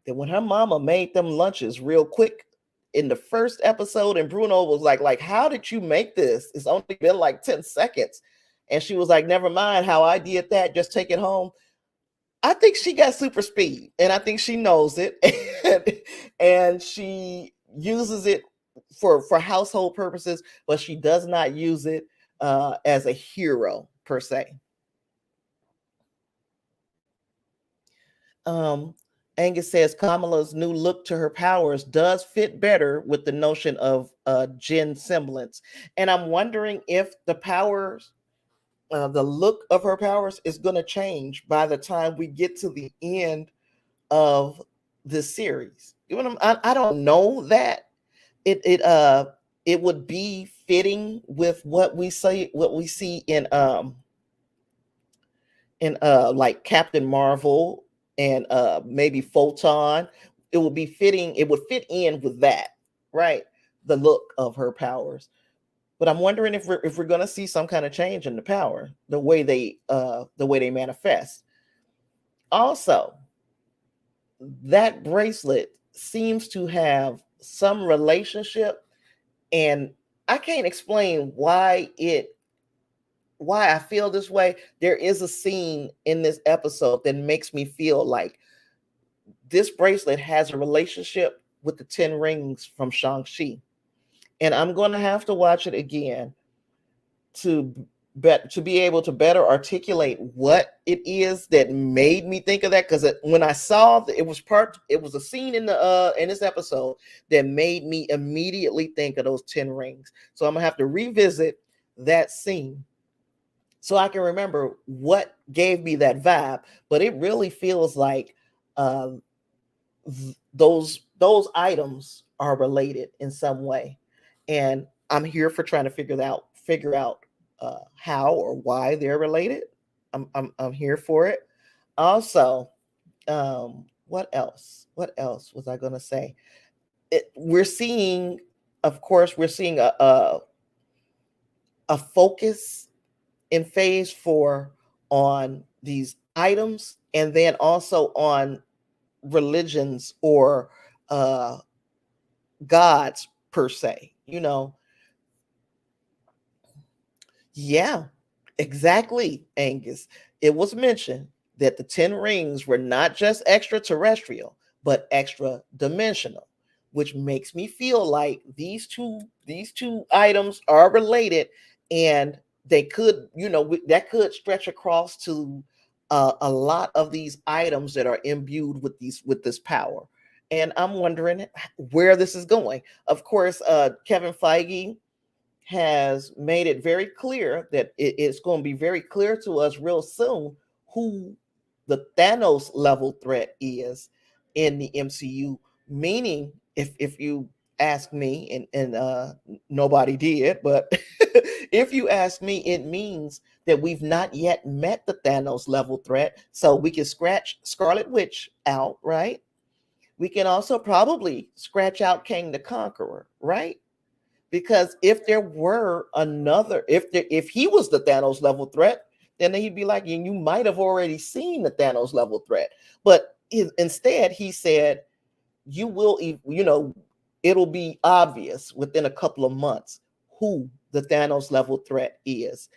that when her mama made them lunches real quick in the first episode, and Bruno was like, "How did you make this? It's only been like 10 seconds." And she was like, "Never mind how I did that. Just take it home." I think she got super speed, and I think she knows it, and she uses it for household purposes, but she does not use it as a hero per se. Angus says Kamala's new look to her powers does fit better with the notion of Jinn semblance, and I'm wondering if the powers. The look of her powers is going to change by the time we get to the end of the series. You know, I don't know that it would be fitting with what we see in like Captain Marvel and maybe Photon. It would be fitting. It would fit in with that, right? The look of her powers. But I'm wondering if we're going to see some kind of change in the power, the way they manifest. Also, that bracelet seems to have some relationship, and I can't explain why I feel this way. There is a scene in this episode that makes me feel like this bracelet has a relationship with the 10 rings from Shang-Chi. And I'm going to have to watch it again to to be able to better articulate what it is that made me think of that, because when I saw that it was a scene in this episode that made me immediately think of those 10 rings. So I'm gonna have to revisit that scene so I can remember what gave me that vibe. But it really feels like um, those items are related in some way, and I'm here for trying to figure out how or why they're related. I'm here for it. Also, what else? What else was I going to say? We're seeing, of course, we're seeing a focus in phase 4 on these items, and then also on religions or uh gods per se, Yeah, exactly, Angus. It was mentioned that the 10 rings were not just extraterrestrial, but extra dimensional, which makes me feel like these two items are related, and they could, that could stretch across to a lot of these items that are imbued with this power. And I'm wondering where this is going. Of course, Kevin Feige has made it very clear that it's going to be very clear to us real soon who the Thanos level threat is in the MCU. Meaning, if you ask me, and nobody did, but if you ask me, it means that we've not yet met the Thanos level threat. So we can scratch Scarlet Witch out, right? We can also probably scratch out King the Conqueror, right? Because if there were another, if he was the Thanos level threat, then he'd be like, and you might have already seen the Thanos level threat. But instead, he said, you will, it'll be obvious within a couple of months who the Thanos level threat is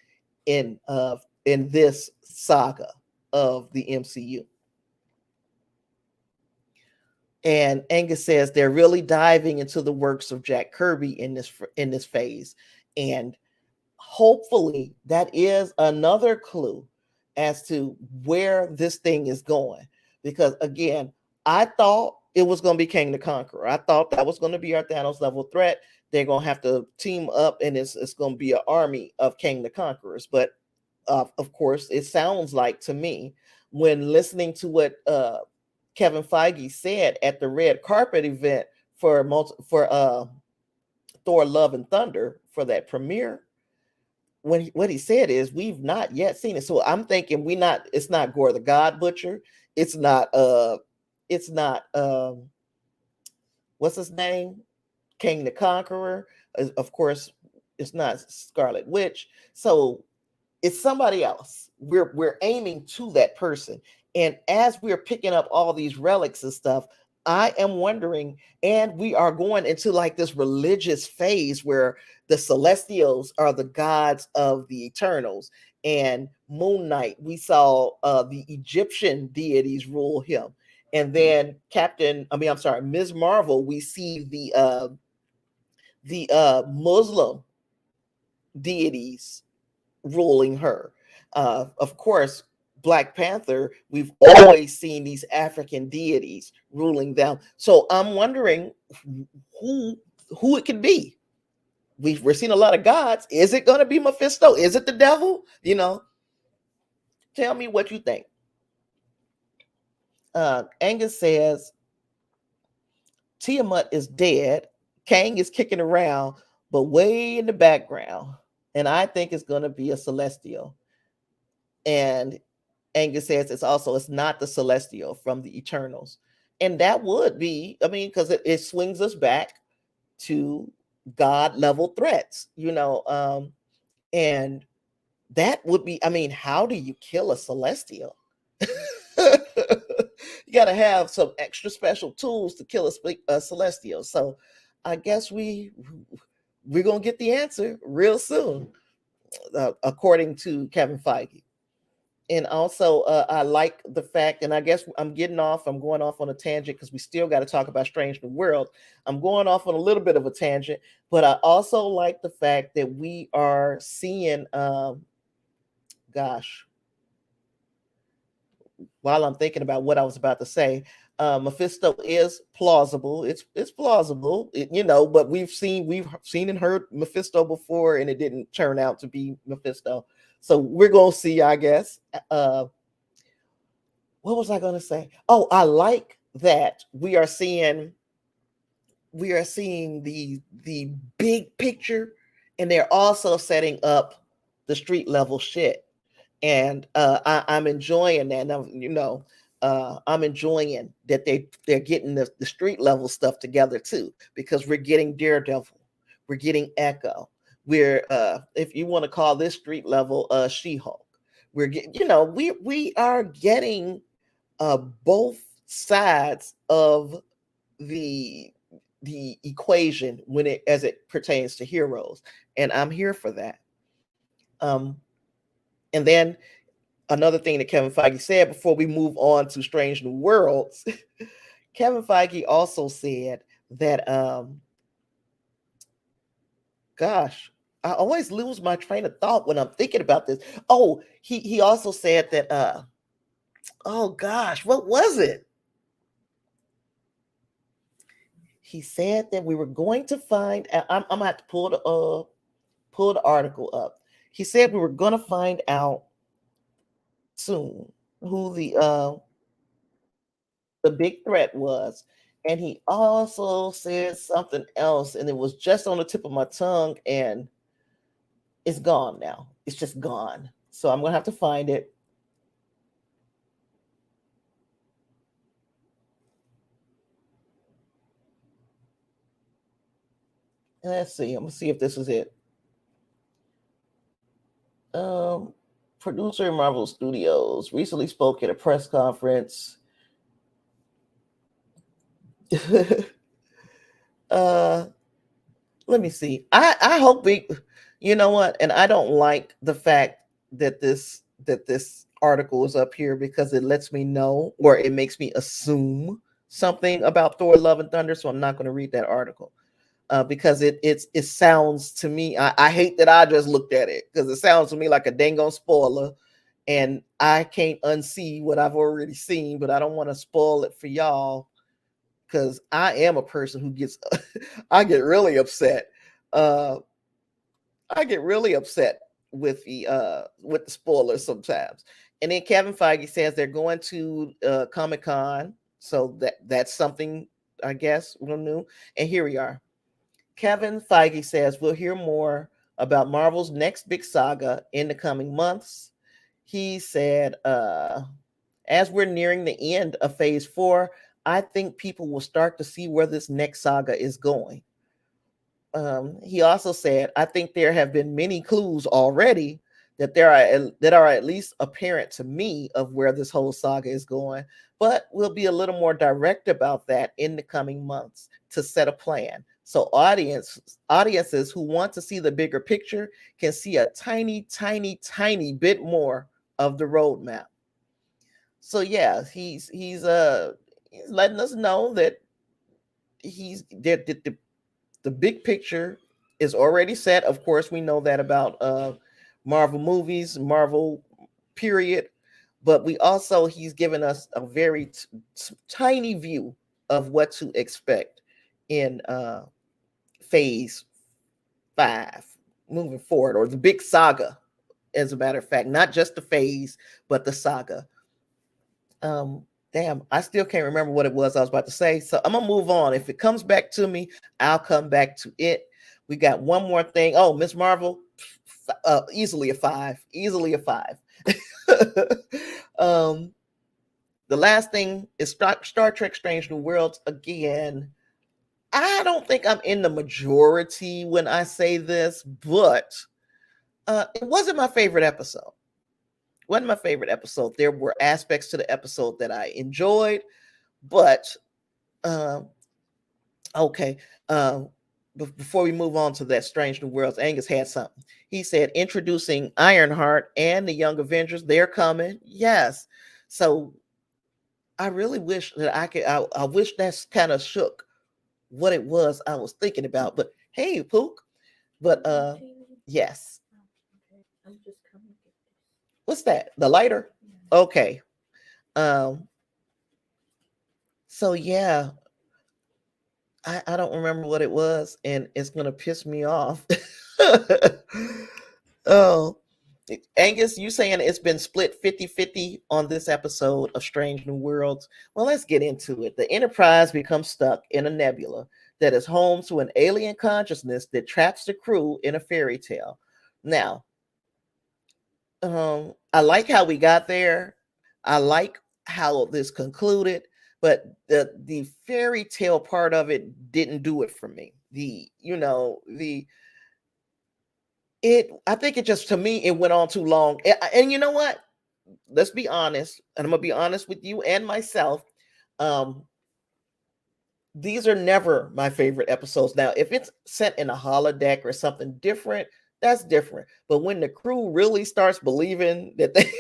in this saga of the MCU. And Angus says they're really diving into the works of Jack Kirby in this phase, and hopefully that is another clue as to where this thing is going. Because again, I thought it was going to be King the Conqueror. I thought that was going to be our Thanos level threat. They're going to have to team up, and it's going to be an army of King the Conquerors. But of course, it sounds like to me, when listening to what Kevin Feige said at the red carpet event for Thor: Love and Thunder, for that premiere, what he said is we've not yet seen it. So I'm thinking it's not Gore the God Butcher. It's not what's his name? King the Conqueror. Of course, it's not Scarlet Witch. So it's somebody else. We're aiming to that person. And as we're picking up all these relics and stuff, I am wondering, and we are going into like this religious phase where the Celestials are the gods of the Eternals, and Moon Knight, we saw the Egyptian deities rule him, and then Ms. Marvel, we see the Muslim deities ruling her. Of course, Black Panther, we've always seen these African deities ruling them. So I'm wondering who it could be. We're seeing a lot of gods. Is it going to be Mephisto? Is it the devil? Tell me what you think. Angus says Tiamat is dead. Kang is kicking around, but way in the background. And I think it's going to be a Celestial. And Angus says it's not the Celestial from the Eternals. And that would be, because it swings us back to God level threats, and that would be, how do you kill a Celestial? You got to have some extra special tools to kill a Celestial. So I guess we're going to get the answer real soon, according to Kevin Feige. And also, I like the fact, and I guess I'm going off on a tangent because we still got to talk about Strange New World. I'm going off on a little bit of a tangent, but I also like the fact that we are seeing gosh, while I'm thinking about what I was about to say, Mephisto is plausible. It's plausible, but we've seen and heard Mephisto before, and it didn't turn out to be Mephisto. So we're gonna see, I guess. What was I gonna say? Oh, I like that we are seeing the big picture, and they're also setting up the street level shit, and I'm enjoying that. Now, I'm enjoying that they're getting the street level stuff together too, because we're getting Daredevil, we're getting Echo, we're if you want to call this street level She-Hulk, we're getting, we are getting both sides of the equation when it as it pertains to heroes, and I'm here for that. Um, and then another thing that Kevin Feige said before we move on to Strange New Worlds, Kevin Feige also said that, gosh, I always lose my train of thought when I'm thinking about this. Oh, he also said that, oh gosh, what was it? He said that we were going to find. I'm gonna have to pull the article up. He said we were gonna find out soon who the big threat was. And he also said something else, and it was just on the tip of my tongue, and it's gone now. It's just gone. So I'm gonna have to find it. Let's see. I'm gonna see if this is it. Um, Producer in Marvel Studios recently spoke at a press conference. uh Let me see. I hope we, you know what, and I don't like the fact that this article is up here, because it lets me know, or it makes me assume something about Thor: Love and Thunder. So I'm not going to read that article, because it sounds to me. I hate that I just looked at it, because it sounds to me like a dang on spoiler, and I can't unsee what I've already seen, but I don't want to spoil it for y'all, because I am a person who gets I get really upset. Uh I get really upset with the spoilers sometimes. And then Kevin Feige says they're going to Comic-Con. So that's something, I guess, real new. And here we are. Kevin Feige says we'll hear more about Marvel's next big saga in the coming months. He said, as we're nearing the end of phase 4, I think people will start to see where this next saga is going. He also said, I think there have been many clues already that are at least apparent to me of where this whole saga is going, but we'll be a little more direct about that in the coming months to set a plan. So audiences who want to see the bigger picture can see a tiny, tiny, tiny bit more of the roadmap. So yeah, he's letting us know that he's the big picture is already set. Of course, we know that about Marvel movies, Marvel period, but we also he's given us a very tiny view of what to expect in phase 5 moving forward, or the big saga, as a matter of fact, not just the phase, but the saga. Damn, I still can't remember what it was I was about to say. So I'm gonna move on. If it comes back to me, I'll come back to it. We got one more thing. Oh, Miss Marvel, easily a 5. Easily a 5. um, the last thing is Star Trek Strange New Worlds. Again, I don't think I'm in the majority when I say this, but it wasn't my favorite episode. Wasn't my favorite episode. There were aspects to the episode that I enjoyed, but uh, okay. Before we move on to that Strange New Worlds, Angus had something. He said, introducing Ironheart and the Young Avengers. They're coming. Yes. So I really wish that I could. I wish that's kind of shook what it was I was thinking about. But hey, Pook. But yes. What's that? The lighter? Okay. Um, so yeah, I don't remember what it was, and it's gonna piss me off. Oh, Angus, you saying it's been split 50-50 on this episode of Strange New Worlds? Well, let's get into it. The Enterprise becomes stuck in a nebula that is home to an alien consciousness that traps the crew in a fairy tale. Now, I like how we got there. I like how this concluded, but the fairy tale part of it didn't do it for me. I think it just, to me, it went on too long. And you know what? Let's be honest, and I'm gonna be honest with you and myself. Um, these are never my favorite episodes. Now, if it's set in a holodeck or something different, that's different. But when the crew really starts believing that they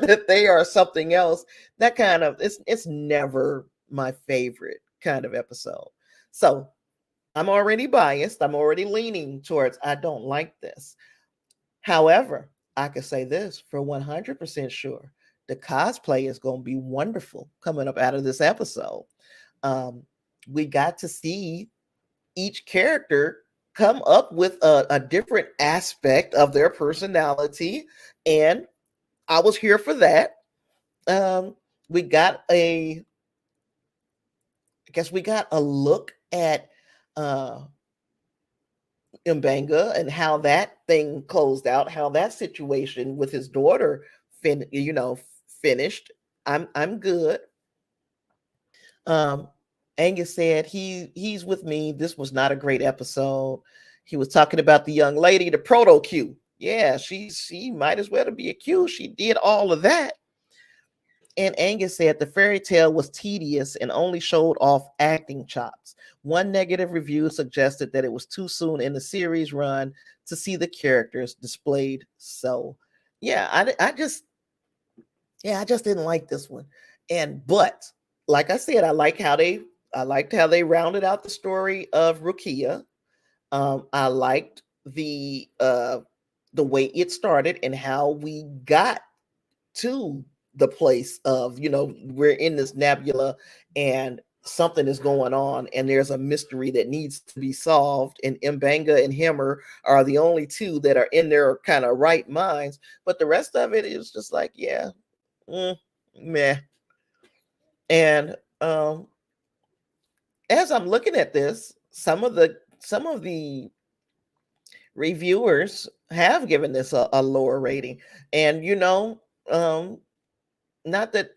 that they are something else, that kind of, it's never my favorite kind of episode. So I'm already biased. I'm already leaning towards I don't like this. However, I can say this for 100% sure. The cosplay is going to be wonderful coming up out of this episode. Um, we got to see each character come up with a different aspect of their personality, and I was here for that. We got I guess we got a look at Mbanga and how that thing closed out, how that situation with his daughter finished. I'm good. Um, Angus said he's with me. This was not a great episode. He was talking about the young lady, the proto Q. Yeah, she might as well be a Q. She did all of that. And Angus said the fairy tale was tedious and only showed off acting chops. One negative review suggested that it was too soon in the series run to see the characters displayed. So, yeah, I just didn't like this one. But like I said, I liked how they rounded out the story of Rukia. I liked the way it started and how we got to the place of, we're in this nebula and something is going on and there's a mystery that needs to be solved, and Mbanga and Himmer are the only two that are in their kind of right minds, but the rest of it is just like, yeah, meh. And as I'm looking at this, some of the reviewers have given this a lower rating, and not that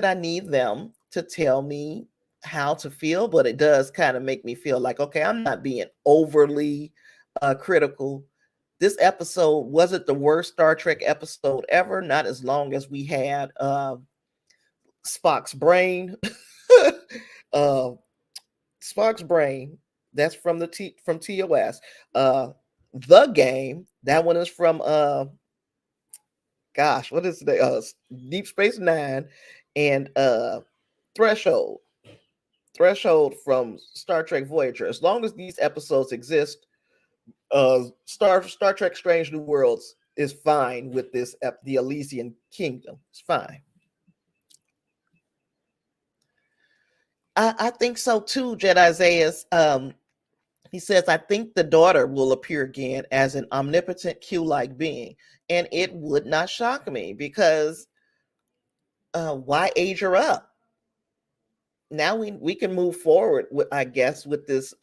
I need them to tell me how to feel, but it does kind of make me feel like, okay, I'm not being overly critical. This episode wasn't the worst Star Trek episode ever, not as long as we had Spock's brain. uh, Spock's brain. That's from from TOS. The game. That one is from gosh, what is the Deep Space Nine, and Threshold. Threshold from Star Trek Voyager. As long as these episodes exist, Star Trek Strange New Worlds is fine with this the Elysian Kingdom. It's fine. I think so too, Jedi Zayas. He says, I think the daughter will appear again as an omnipotent Q-like being, and it would not shock me because why age her up? Now we can move forward with, I guess, with this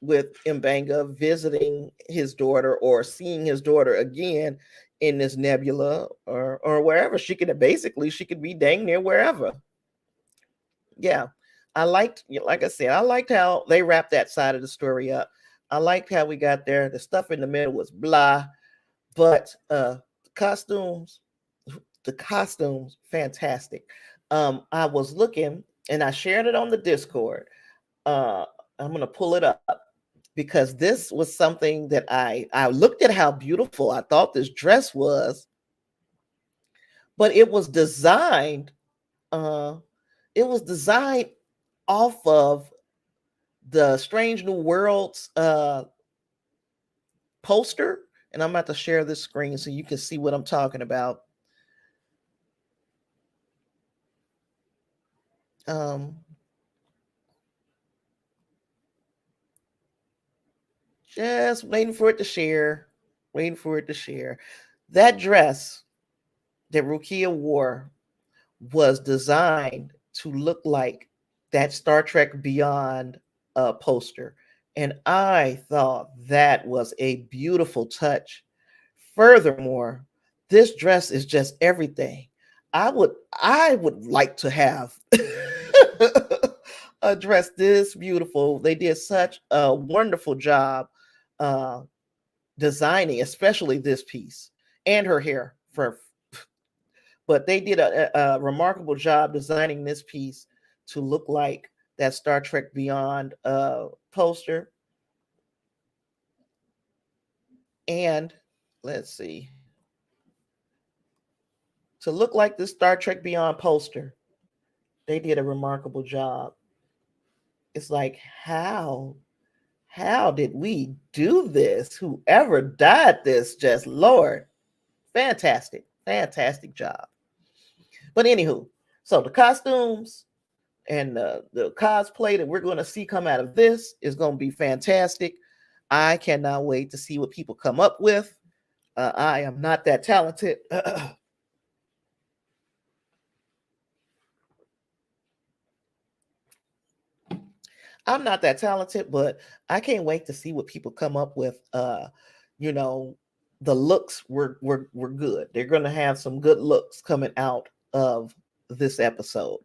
with Mbanga visiting his daughter or seeing his daughter again in this nebula or wherever. She could be dang near wherever. Yeah. Like I said, I liked how they wrapped that side of the story up. I liked how we got there. The stuff in the middle was blah, but costumes, the costumes, fantastic. I was looking and I shared it on the Discord. I'm gonna pull it up because this was something that I looked at how beautiful I thought this dress was, but it was designed. It was designed off of the Strange New Worlds poster, and I'm about to share this screen so you can see what I'm talking about. Just waiting for it to share. Waiting for it to share. That dress that Rukia wore was designed to look like that Star Trek Beyond poster. And I thought that was a beautiful touch. Furthermore, this dress is just everything. I would like to have a dress this beautiful. They did such a wonderful job uh, designing, especially this piece and her hair. But they did a remarkable job designing this piece to look like that Star Trek Beyond poster. And let's see, to look like this Star Trek Beyond poster, they did a remarkable job. It's like, how did we do this? Whoever dyed this, just Lord, fantastic job. But anywho, so the costumes and the cosplay that we're going to see come out of this is going to be fantastic. I cannot wait to see what people come up with. I am not that talented. I'm not that talented, but I can't wait to see what people come up with. You know, the looks were good. They're going to have some good looks coming out of this episode.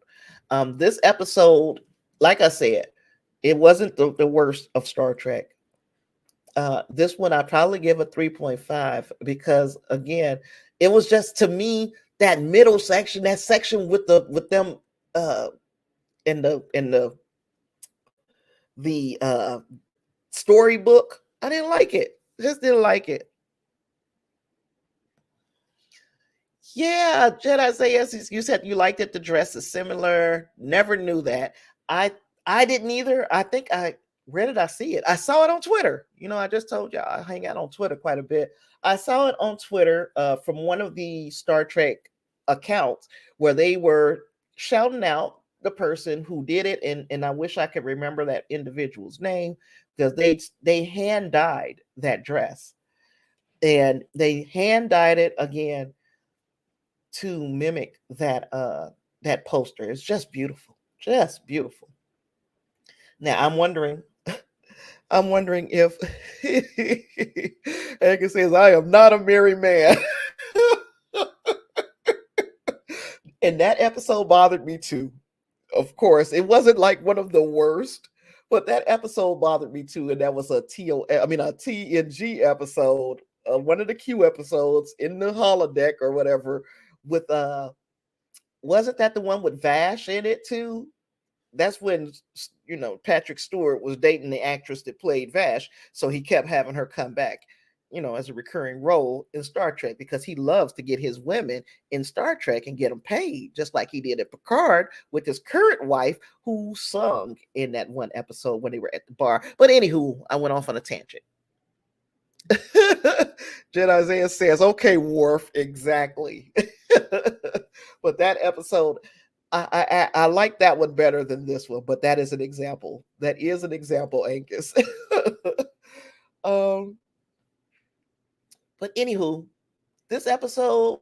This episode, like I said, it wasn't the worst of Star Trek. This one I probably give a 3.5 because again, it was just to me that middle section, that section with them in the storybook. I didn't like it. Just didn't like it. Yeah, Jedi says you said you liked it. The dress is similar. Never knew that. I didn't either. I think where did I see it? I saw it on Twitter. You know, I just told you I hang out on Twitter quite a bit. I saw it on Twitter from one of the Star Trek accounts where they were shouting out the person who did it, and I wish I could remember that individual's name because they hand dyed that dress and they hand dyed it again to mimic that poster. It's just beautiful, just beautiful. Now I'm wondering if Angus says I am not a married man. And that episode bothered me too. Of course, it wasn't like one of the worst, but that episode bothered me too. And that was a TNG episode, one of the Q episodes in the holodeck or whatever. With wasn't that the one with Vash in it too? That's when Patrick Stewart was dating the actress that played Vash, so he kept having her come back, as a recurring role in Star Trek because he loves to get his women in Star Trek and get them paid, just like he did at Picard with his current wife, who sung in that one episode when they were at the bar. But anywho, I went off on a tangent. Jen Isaiah says, "Okay, Worf, exactly." But that episode, I like that one better than this one, but that is an example. That is an example, Angus. But anywho, this episode,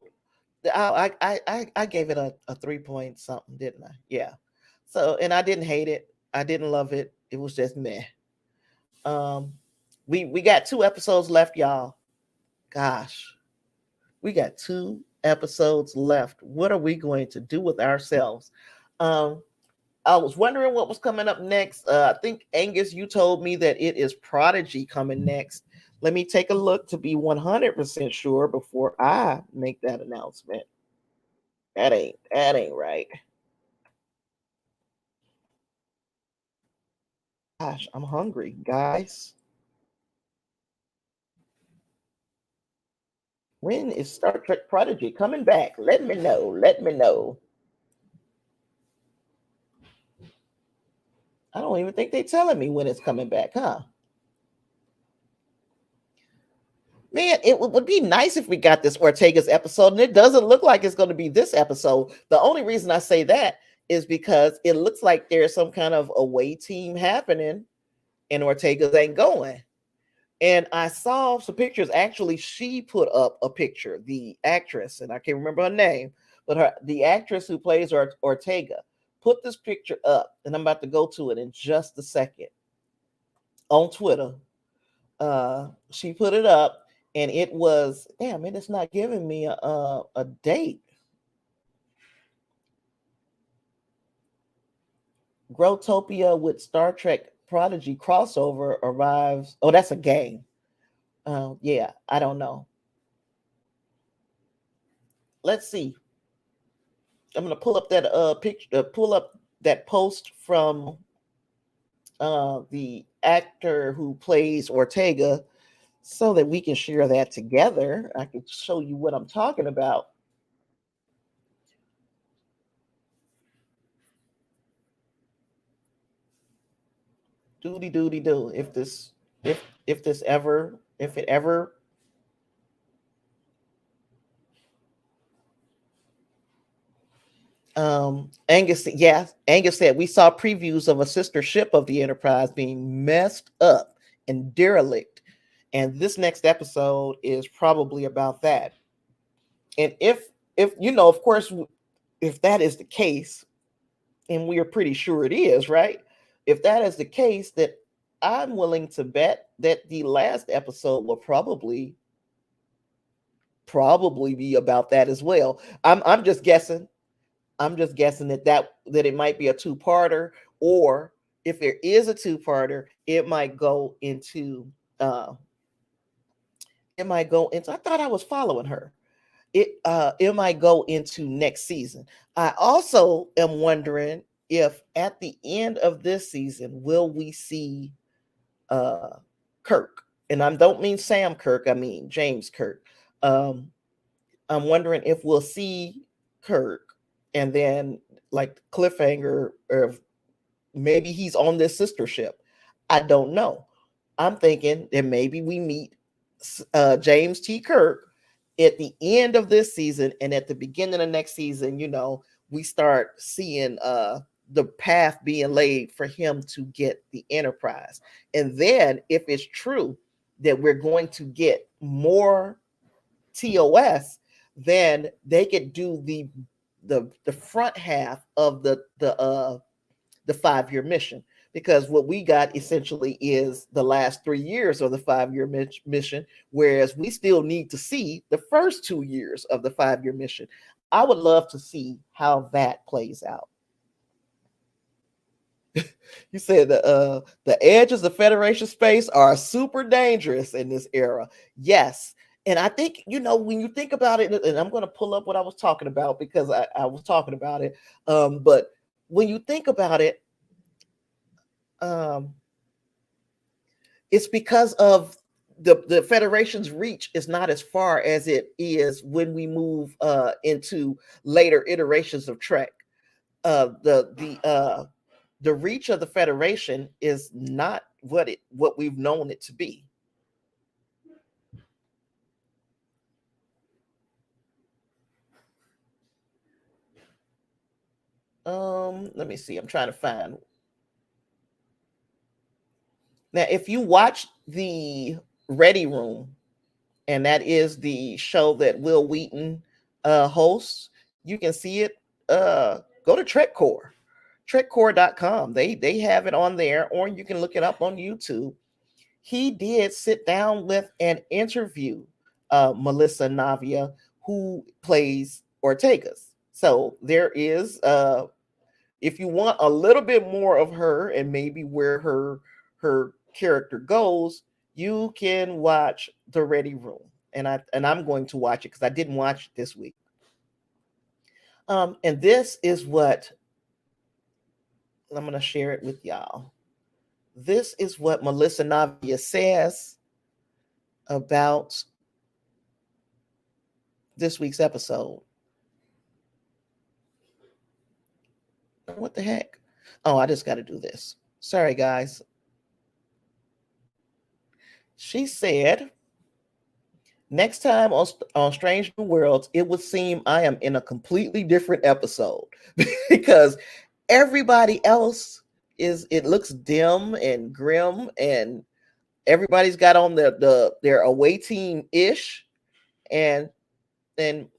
I gave it a 3 point something, didn't I? Yeah. So, and I didn't hate it. I didn't love it. It was just meh. We got 2 episodes left, y'all. Gosh, we got 2 episodes left. What are we going to do with ourselves? I was wondering what was coming up next. I think Angus, you told me that it is Prodigy coming next. Let me take a look to be 100% sure before I make that announcement. That ain't right. Gosh, I'm hungry, guys. When is Star Trek Prodigy coming back? Let me know. Let me know. I don't even think they're telling me when it's coming back, huh? Man, it would be nice if we got this Ortega's episode, and it doesn't look like it's going to be this episode. The only reason I say that is because it looks like there's some kind of away team happening and Ortega's ain't going. And I saw some pictures. Actually, she put up a picture, the actress, and I can't remember her name, but the actress who plays Ortega put this picture up, and I'm about to go to it in just a second on Twitter. She put it up, and it was, damn, it is not giving me a date. Growtopia with Star Trek Prodigy crossover arrives. Oh, that's a game. Yeah, I don't know. Let's see. I'm gonna pull up that picture. Pull up that post from the actor who plays Ortega, so that we can share that together. I can show you what I'm talking about. Doody doody do. If it ever Angus said we saw previews of a sister ship of the Enterprise being messed up and derelict, and this next episode is probably about that. And if you know, of course, if that is the case, and we are pretty sure it is, right? If that is the case, that I'm willing to bet that the last episode will probably be about that as well. I'm just guessing. I'm just guessing that it might be a two-parter, or if there is a two-parter, it might go into I thought I was following her. It might go into next season. I also am wondering if at the end of this season will we see Kirk, and I don't mean Sam Kirk, I mean James Kirk. I'm wondering if we'll see Kirk, and then like cliffhanger, or maybe he's on this sister ship. I don't know. I'm thinking that maybe we meet James T. Kirk at the end of this season, and at the beginning of next season, we start seeing the path being laid for him to get the Enterprise. And then if it's true that we're going to get more TOS, then they could do the front half of the 5-year mission, because what we got essentially is the last 3 years of the 5-year mission, whereas we still need to see the first 2 years of the 5-year mission. I would love to see how that plays out. You said the edges of Federation space are super dangerous in this era. Yes. And I think, when you think about it, and I'm going to pull up what I was talking about, because I was talking about it. But when you think about it, it's because of the Federation's reach is not as far as it is when we move into later iterations of Trek. The reach of the Federation is not what we've known it to be. Let me see. I'm trying to find. Now, if you watch the Ready Room, and that is the show that Will Wheaton hosts, you can see it. Go to TrekCore, trekcore.com. They have it on there, or you can look it up on YouTube. He did sit down with and interview Melissa Navia, who plays Ortega's. So there is, if you want a little bit more of her and maybe where her character goes, you can watch The Ready Room. And I'm going to watch it because I didn't watch it this week. And this is what I'm going to share it with y'all. This is what Melissa Navia says about this week's episode. What the heck? Oh, I just got to do this. Sorry, guys. She said, Next time on Strange New Worlds, it would seem I am in a completely different episode because everybody else is, it looks dim and grim, and everybody's got on their away team ish, and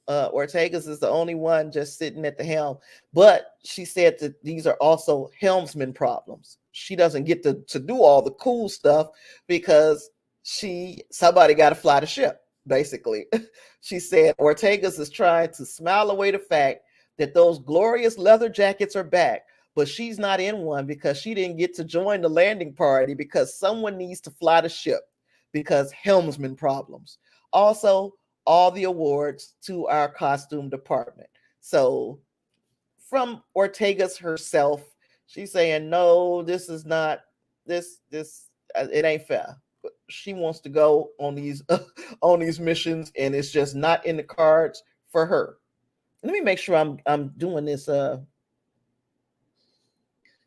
Ortega's is the only one just sitting at the helm. But she said that these are also helmsman problems. She doesn't get to do all the cool stuff because somebody got to fly the ship, basically. She said Ortega's is trying to smile away the fact that those glorious leather jackets are back, but she's not in one because she didn't get to join the landing party because someone needs to fly the ship because helmsman problems. Also, all the awards to our costume department. So from Ortega's herself, she's saying, no, this is not this it ain't fair. She wants to go on these on these missions, and it's just not in the cards for her. Let me make sure I'm doing this.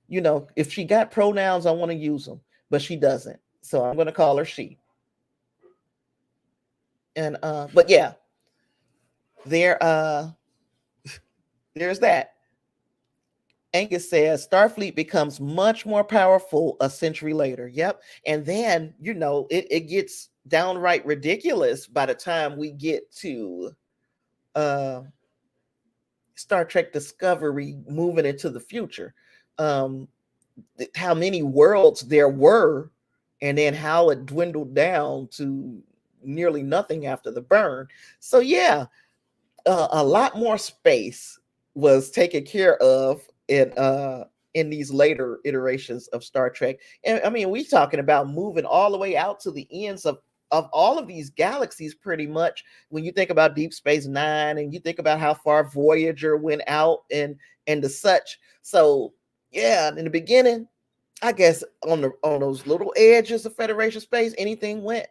If she got pronouns, I want to use them, but she doesn't. So I'm going to call her she. And but yeah, there there's that. Angus says Starfleet becomes much more powerful a century later. Yep. And then, it gets downright ridiculous by the time we get to Star Trek Discovery moving into the future. How many worlds there were, and then how it dwindled down to nearly nothing after the burn. So yeah, a lot more space was taken care of in these later iterations of Star Trek. And I mean, we talking about moving all the way out to the ends of all of these galaxies, pretty much. When you think about Deep Space Nine, and you think about how far Voyager went out and the such. So yeah, in the beginning, I guess on those little edges of Federation space, anything went.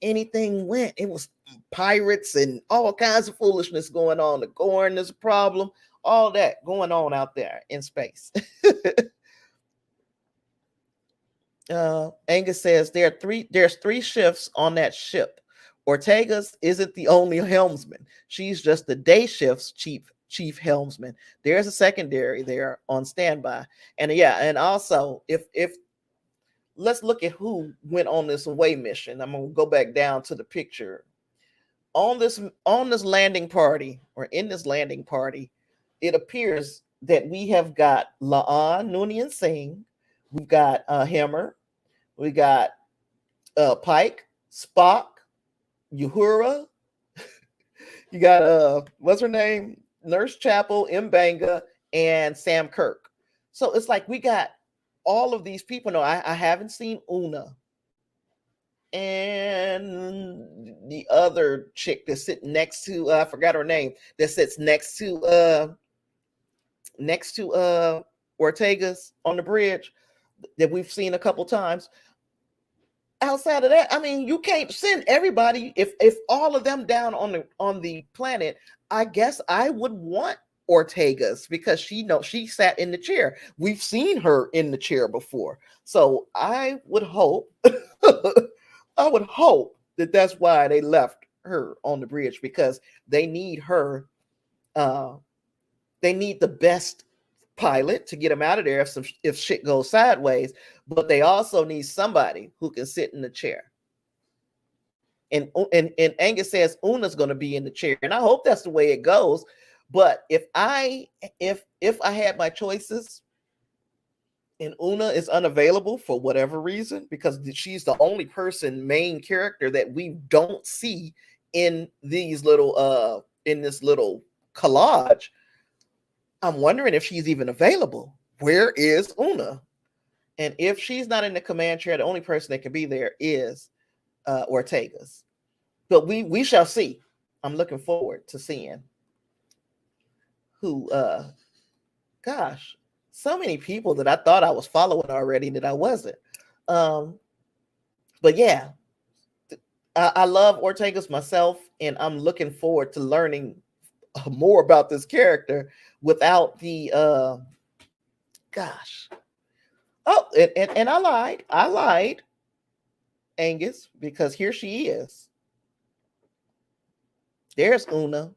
It was pirates and all kinds of foolishness going on. The Gorn is a problem, all that going on out there in space. Angus says there's three shifts on that ship. Ortega's isn't the only helmsman. She's just the day shift's chief helmsman. There's a secondary there on standby. And yeah, and also if let's look at who went on this away mission. I'm gonna go back down to the picture. On this landing party, or in this landing party, it appears that we have got La'an Noonien Singh, we've got Hammer, we got Pike, Spock, Uhura, you got what's her name? Nurse Chapel, Mbanga, and Sam Kirk. So it's like we got all of these people. No, I haven't seen Una. And the other chick that's sitting next to I forgot her name, that sits next to Ortega's on the bridge, that we've seen a couple times. Outside of that, I mean, you can't send everybody. If all of them down on the planet, I guess I would want Ortega's, because she sat in the chair. We've seen her in the chair before. So I would hope that that's why they left her on the bridge, because they need her. They need the best pilot to get them out of there if shit goes sideways, but they also need somebody who can sit in the chair. And Angus says Una's going to be in the chair, and I hope that's the way it goes. But if I had my choices, and Una is unavailable for whatever reason, because she's the only main character that we don't see in this little collage, I'm wondering if she's even available. Where is Una? And if she's not in the command chair, the only person that can be there is Ortega's. But we shall see. I'm looking forward to seeing who. Gosh, so many people that I thought I was following already that I wasn't. But yeah, I love Ortega's myself, and I'm looking forward to learning more about this character without the gosh. Oh, and I lied, Angus, because here she is. There's Una.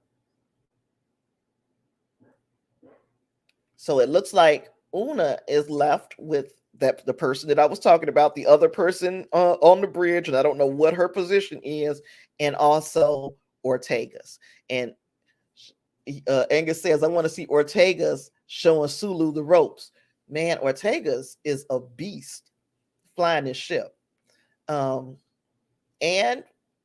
So it looks like Una is left with the person that I was talking about, the other person on the bridge, and I don't know what her position is, and also Ortega's. And Angus says, I want to see Ortega's showing Sulu the ropes. Man, Ortega's is a beast flying this ship. And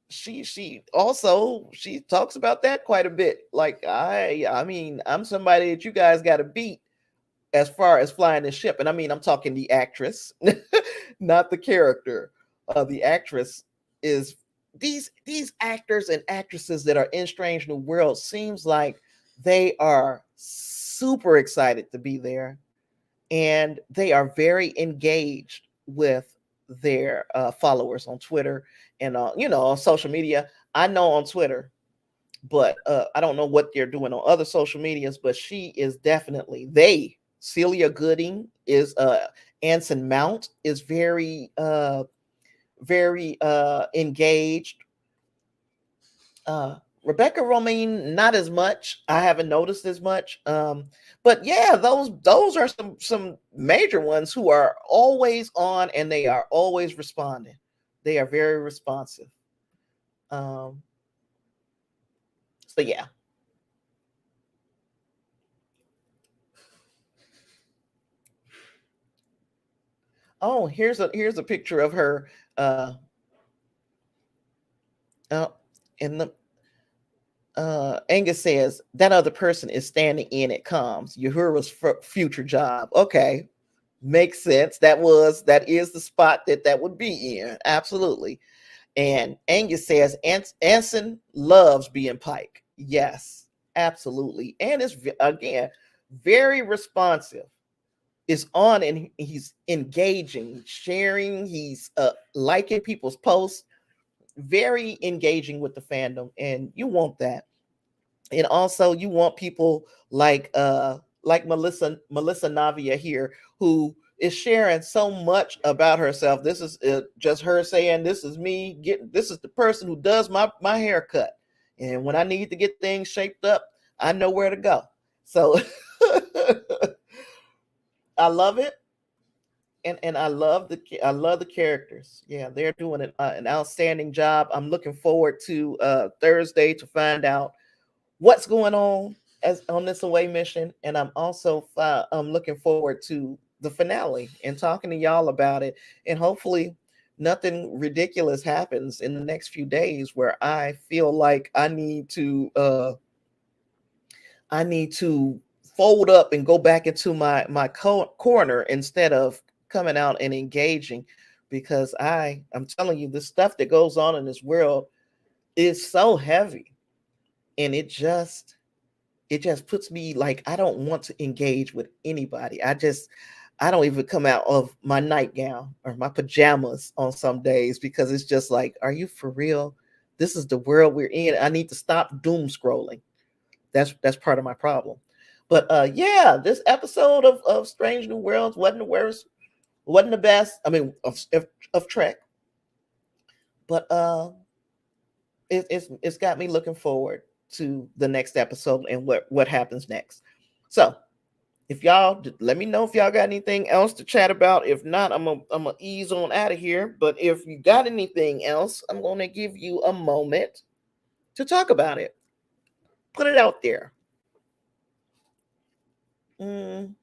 she also she talks about that quite a bit. Like I mean, I'm somebody that you guys got to beat as far as flying this ship. And I mean, I'm talking the actress, not the character. The actress is these actors and actresses that are in Strange New World seems like they are super excited to be there, and they are very engaged with their followers on Twitter and on social media. I know on Twitter, but I don't know what they're doing on other social medias. But she is definitely Celia Gooding is Anson Mount is very engaged. Rebecca Romijn, not as much. I haven't noticed as much. But yeah, those are some major ones who are always on, and they are always responding. They are very responsive. So yeah. Oh, here's a picture of her in the Angus says that other person is standing in at comms. Uhura's future job. Okay, makes sense. That is the spot that would be in. Absolutely. And Angus says Anson loves being Pike. Yes, absolutely. And it's again very responsive. Is on and he's engaging, sharing. He's liking people's posts. Very engaging with the fandom, and you want that. And also you want people like Melissa Navia here, who is sharing so much about herself. This is just her saying, this is me this is the person who does my haircut, and when I need to get things shaped up, I know where to go. So I love it. And I love the characters. Yeah, they're doing an outstanding job. I'm looking forward to Thursday to find out what's going on as on this away mission, and I'm also I'm looking forward to the finale and talking to y'all about it. And hopefully, nothing ridiculous happens in the next few days where I feel like I need to fold up and go back into my corner instead of coming out and engaging, because I'm telling you, the stuff that goes on in this world is so heavy, and it just puts me like I don't want to engage with anybody. I don't even come out of my nightgown or my pajamas on some days, because it's just like, are you for real? This is the world we're in. I need to stop doom scrolling. That's part of my problem. But yeah, this episode of Strange New Worlds wasn't the worst, wasn't the best. I mean, of Trek, but it's got me looking forward to the next episode and what happens next. So if y'all let me know if y'all got anything else to chat about. If not, I'm gonna ease on out of here. But if you got anything else, I'm gonna give you a moment to talk about it. Put it out there. And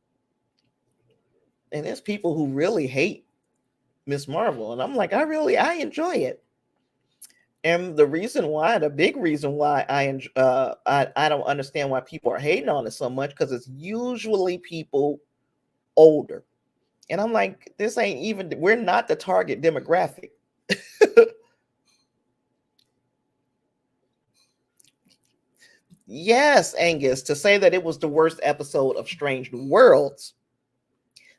there's people who really hate Miss Marvel, and I'm like, I enjoy it. And the big reason why I don't understand why people are hating on it so much, because it's usually people older. And I'm like, we're not the target demographic. Yes, Angus, to say that it was the worst episode of Strange New Worlds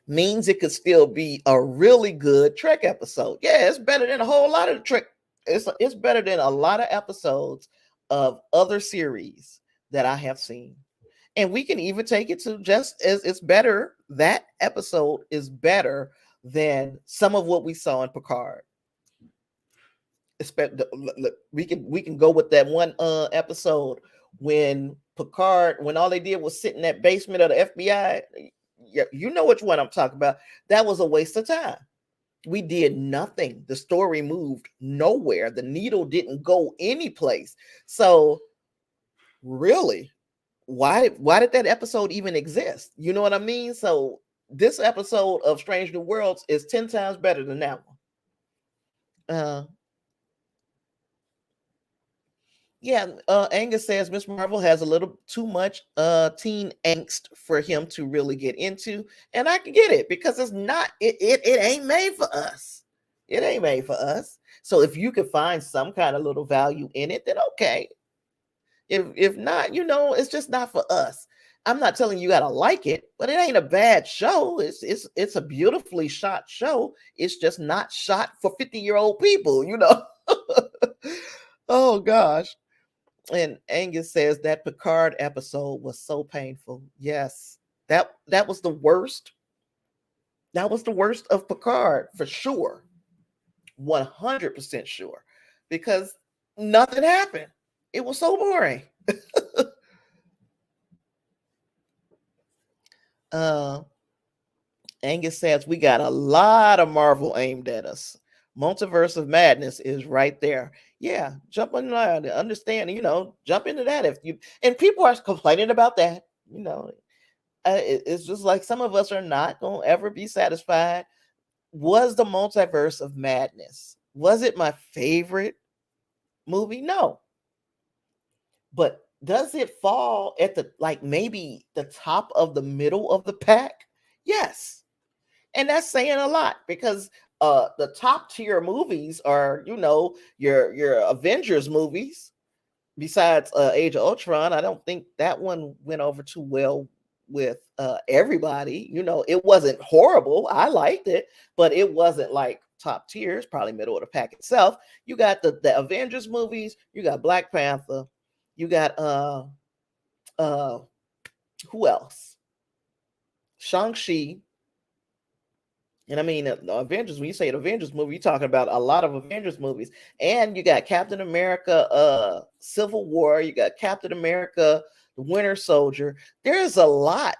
means it could still be a really good Trek episode. Yeah, it's better than a whole lot of Trek. It's better than a lot of episodes of other series that I have seen. And we can even take it to just as it's better. That episode is better than some of what we saw in Picard. We can go with that one episode when Picard, when all they did was sit in that basement of the FBI. You know which one I'm talking about. That was a waste of time. We did nothing. The story moved nowhere. The needle didn't go any place. So really, why did that episode even exist? You know what I mean? So this episode of Strange New Worlds is 10 times better than that one. Angus says Miss Marvel has a little too much teen angst for him to really get into, and I can get it because it's not it ain't made for us. It ain't made for us. So if you could find some kind of little value in it, then okay. If not, it's just not for us. I'm not telling you gotta like it, but it ain't a bad show. It's a beautifully shot show. It's just not shot for 50-year-old people, Oh gosh. And Angus says that Picard episode was so painful. Yes, that was the worst. That was the worst of Picard for sure. 100% sure. Because nothing happened. It was so boring. Angus says we got a lot of Marvel aimed at us. Multiverse of Madness is right there. Yeah, jump on line, understand, jump into that if you, and people are complaining about that, it's just like some of us are not going to ever be satisfied. Was the Multiverse of Madness, was it my favorite movie? No. But does it fall at maybe the top of the middle of the pack? Yes. And that's saying a lot because the top tier movies are, your Avengers movies. Besides Age of Ultron, I don't think that one went over too well with everybody. It wasn't horrible. I liked it, but it wasn't like top tier. It's probably middle of the pack itself. You got the Avengers movies. You got Black Panther. You got who else? Shang-Chi. And I mean, the Avengers, when you say an Avengers movie, you're talking about a lot of Avengers movies. And you got Captain America, Civil War. You got Captain America, the Winter Soldier. There's a lot.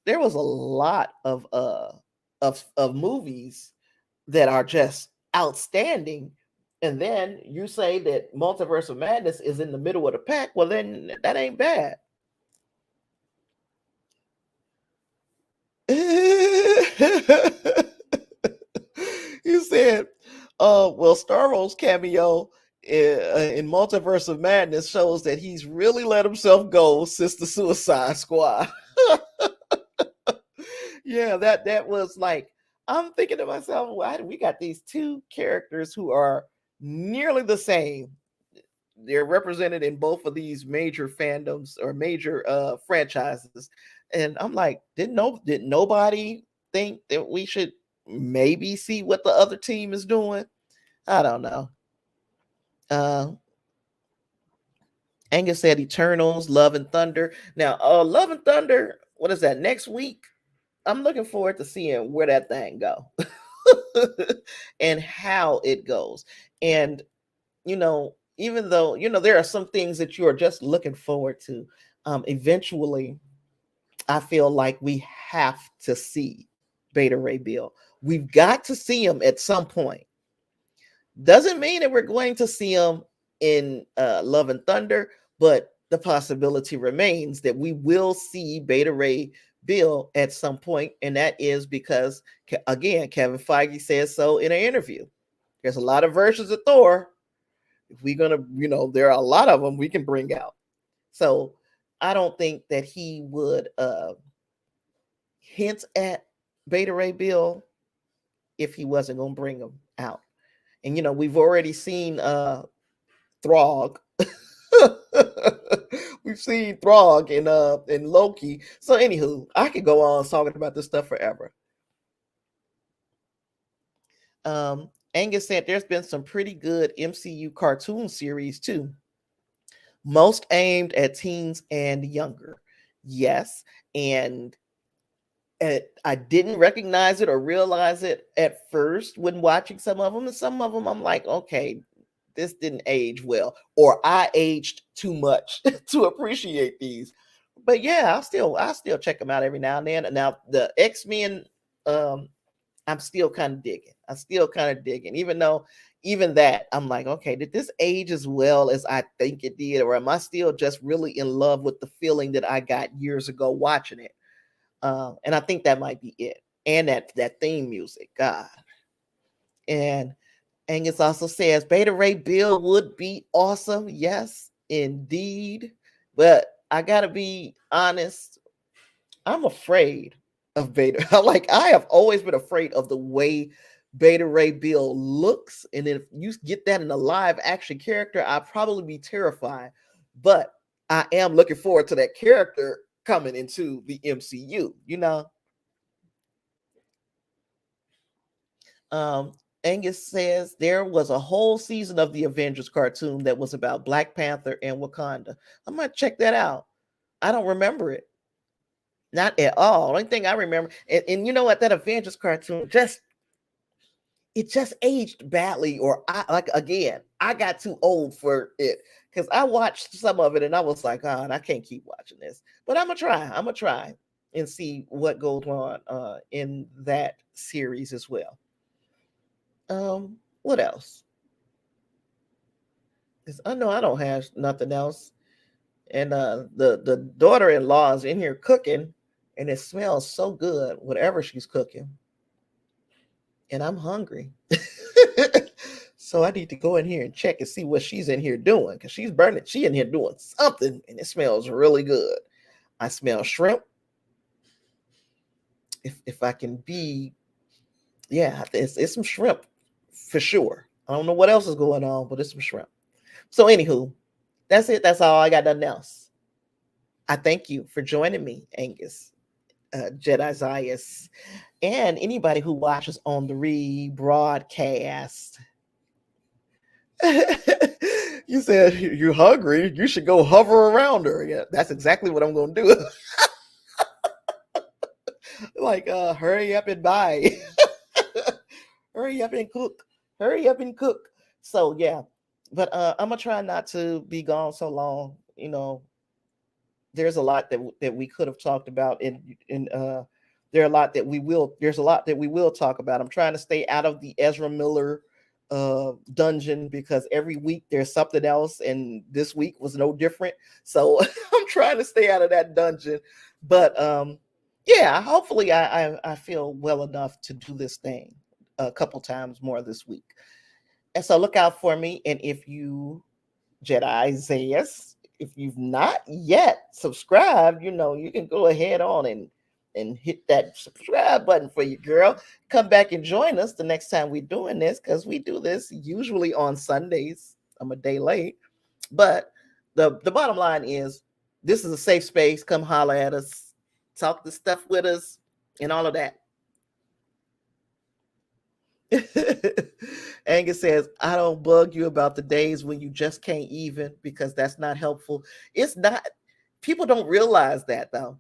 There was a lot of movies that are just outstanding. And then you say that Multiverse of Madness is in the middle of the pack. Well, then that ain't bad. You said, well, Starro's cameo in Multiverse of Madness shows that he's really let himself go since the Suicide Squad. Yeah, that was like, I'm thinking to myself, why do we got these two characters who are nearly the same? They're represented in both of these major fandoms or major franchises. And I'm like, did nobody think that we should maybe see what the other team is doing? I don't know. Angus said Eternals, Love and Thunder. Now, Love and Thunder, what is that, next week? I'm looking forward to seeing where that thing go and how it goes. And, even though, there are some things that you are just looking forward to, eventually, I feel like we have to see Beta Ray Bill. We've got to see him at some point. Doesn't mean that we're going to see him in Love and Thunder, but the possibility remains that we will see Beta Ray Bill at some point, and that is because, again, Kevin Feige says so in an interview. There's a lot of versions of Thor. If we're gonna, there are a lot of them we can bring out. So I don't think that he would hint at Beta Ray Bill if he wasn't gonna bring them out. And we've already seen Throg. We've seen Throg in Loki. So anywho, I could go on talking about this stuff forever. Angus said there's been some pretty good MCU cartoon series too. Most aimed at teens and younger. Yes. And I didn't recognize it or realize it at first when watching some of them. And some of them I'm like, okay, this didn't age well, or I aged too much to appreciate these. But yeah, I still check them out every now and then. And now the X-Men, I'm still kind of digging. I'm still kind of digging, even though even that I'm like, okay, did this age as well as I think it did, or am I still just really in love with the feeling that I got years ago watching it? And I think that might be it. And that theme music, God. And Angus also says Beta Ray Bill would be awesome. Yes, indeed. But I gotta be honest, I'm afraid of Beta. Like I have always been afraid of the way Beta Ray Bill looks. And if you get that in a live action character, I'd probably be terrified. But I am looking forward to that character coming into the MCU, you know. Um, Angus says there was a whole season of the Avengers cartoon that was about Black Panther and Wakanda. I might check that out. I don't remember it. Not at all. Only thing I remember, and you know what, that Avengers cartoon just aged badly, or I like again, I got too old for it because I watched some of it and I was like, God, I can't keep watching this. But I'm gonna try and see what goes on in that series as well. What else? Because I know I don't have nothing else. And the daughter-in-law is in here cooking, and it smells so good, whatever she's cooking. And I'm hungry. So I need to go in here and check and see what she's in here doing, because she's burning. She in here doing something, and it smells really good. I smell shrimp. If I can be, yeah, it's some shrimp for sure. I don't know what else is going on, but it's some shrimp. So anywho, that's it. That's all. I got nothing else. I thank you for joining me, Angus, Jedi Zayas, and anybody who watches on the rebroadcast. You said you're hungry. You should go hover around her. Yeah, that's exactly what I'm going to do. Like, hurry up and buy. Hurry up and cook. Hurry up and cook. So yeah, but I'm gonna try not to be gone so long. You know, there's a lot that we could have talked about, and there are a lot that we will. There's a lot that we will talk about. I'm trying to stay out of the Ezra Miller dungeon, because every week there's something else, and this week was no different. So I'm trying to stay out of that dungeon. But yeah, hopefully I feel well enough to do this thing a couple times more this week. And so look out for me. And if you, Jedi Zayas, if you've not yet subscribed, you know, you can go ahead on and hit that subscribe button for you, girl. Come back and join us the next time we're doing this, because we do this usually on Sundays. I'm a day late. But the bottom line is, this is a safe space. Come holler at us, talk the stuff with us, and all of that. Angus says, I don't bug you about the days when you just can't even, because that's not helpful. It's not. People don't realize that, though.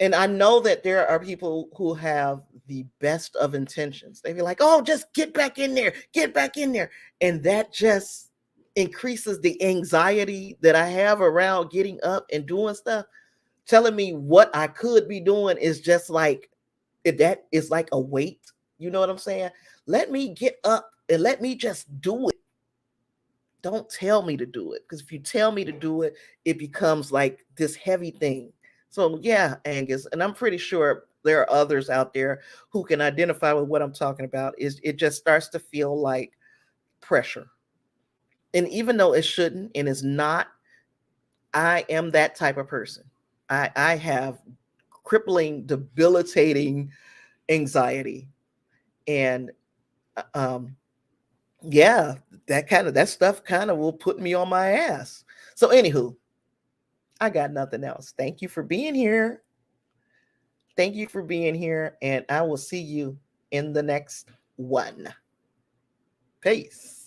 And I know that there are people who have the best of intentions. They be like, oh, just get back in there, get back in there. And that just increases the anxiety that I have around getting up and doing stuff. Telling me what I could be doing is just like, that is like a weight. You know what I'm saying? Let me get up and let me just do it. Don't tell me to do it, because if you tell me to do it, it becomes like this heavy thing. So yeah, Angus, and I'm pretty sure there are others out there who can identify with what I'm talking about. Is it just starts to feel like pressure. And even though it shouldn't and is not, I am that type of person. I have crippling, debilitating anxiety. And yeah, that stuff kind of will put me on my ass. So anywho, I got nothing else. Thank you for being here. Thank you for being here, and I will see you in the next one. Peace.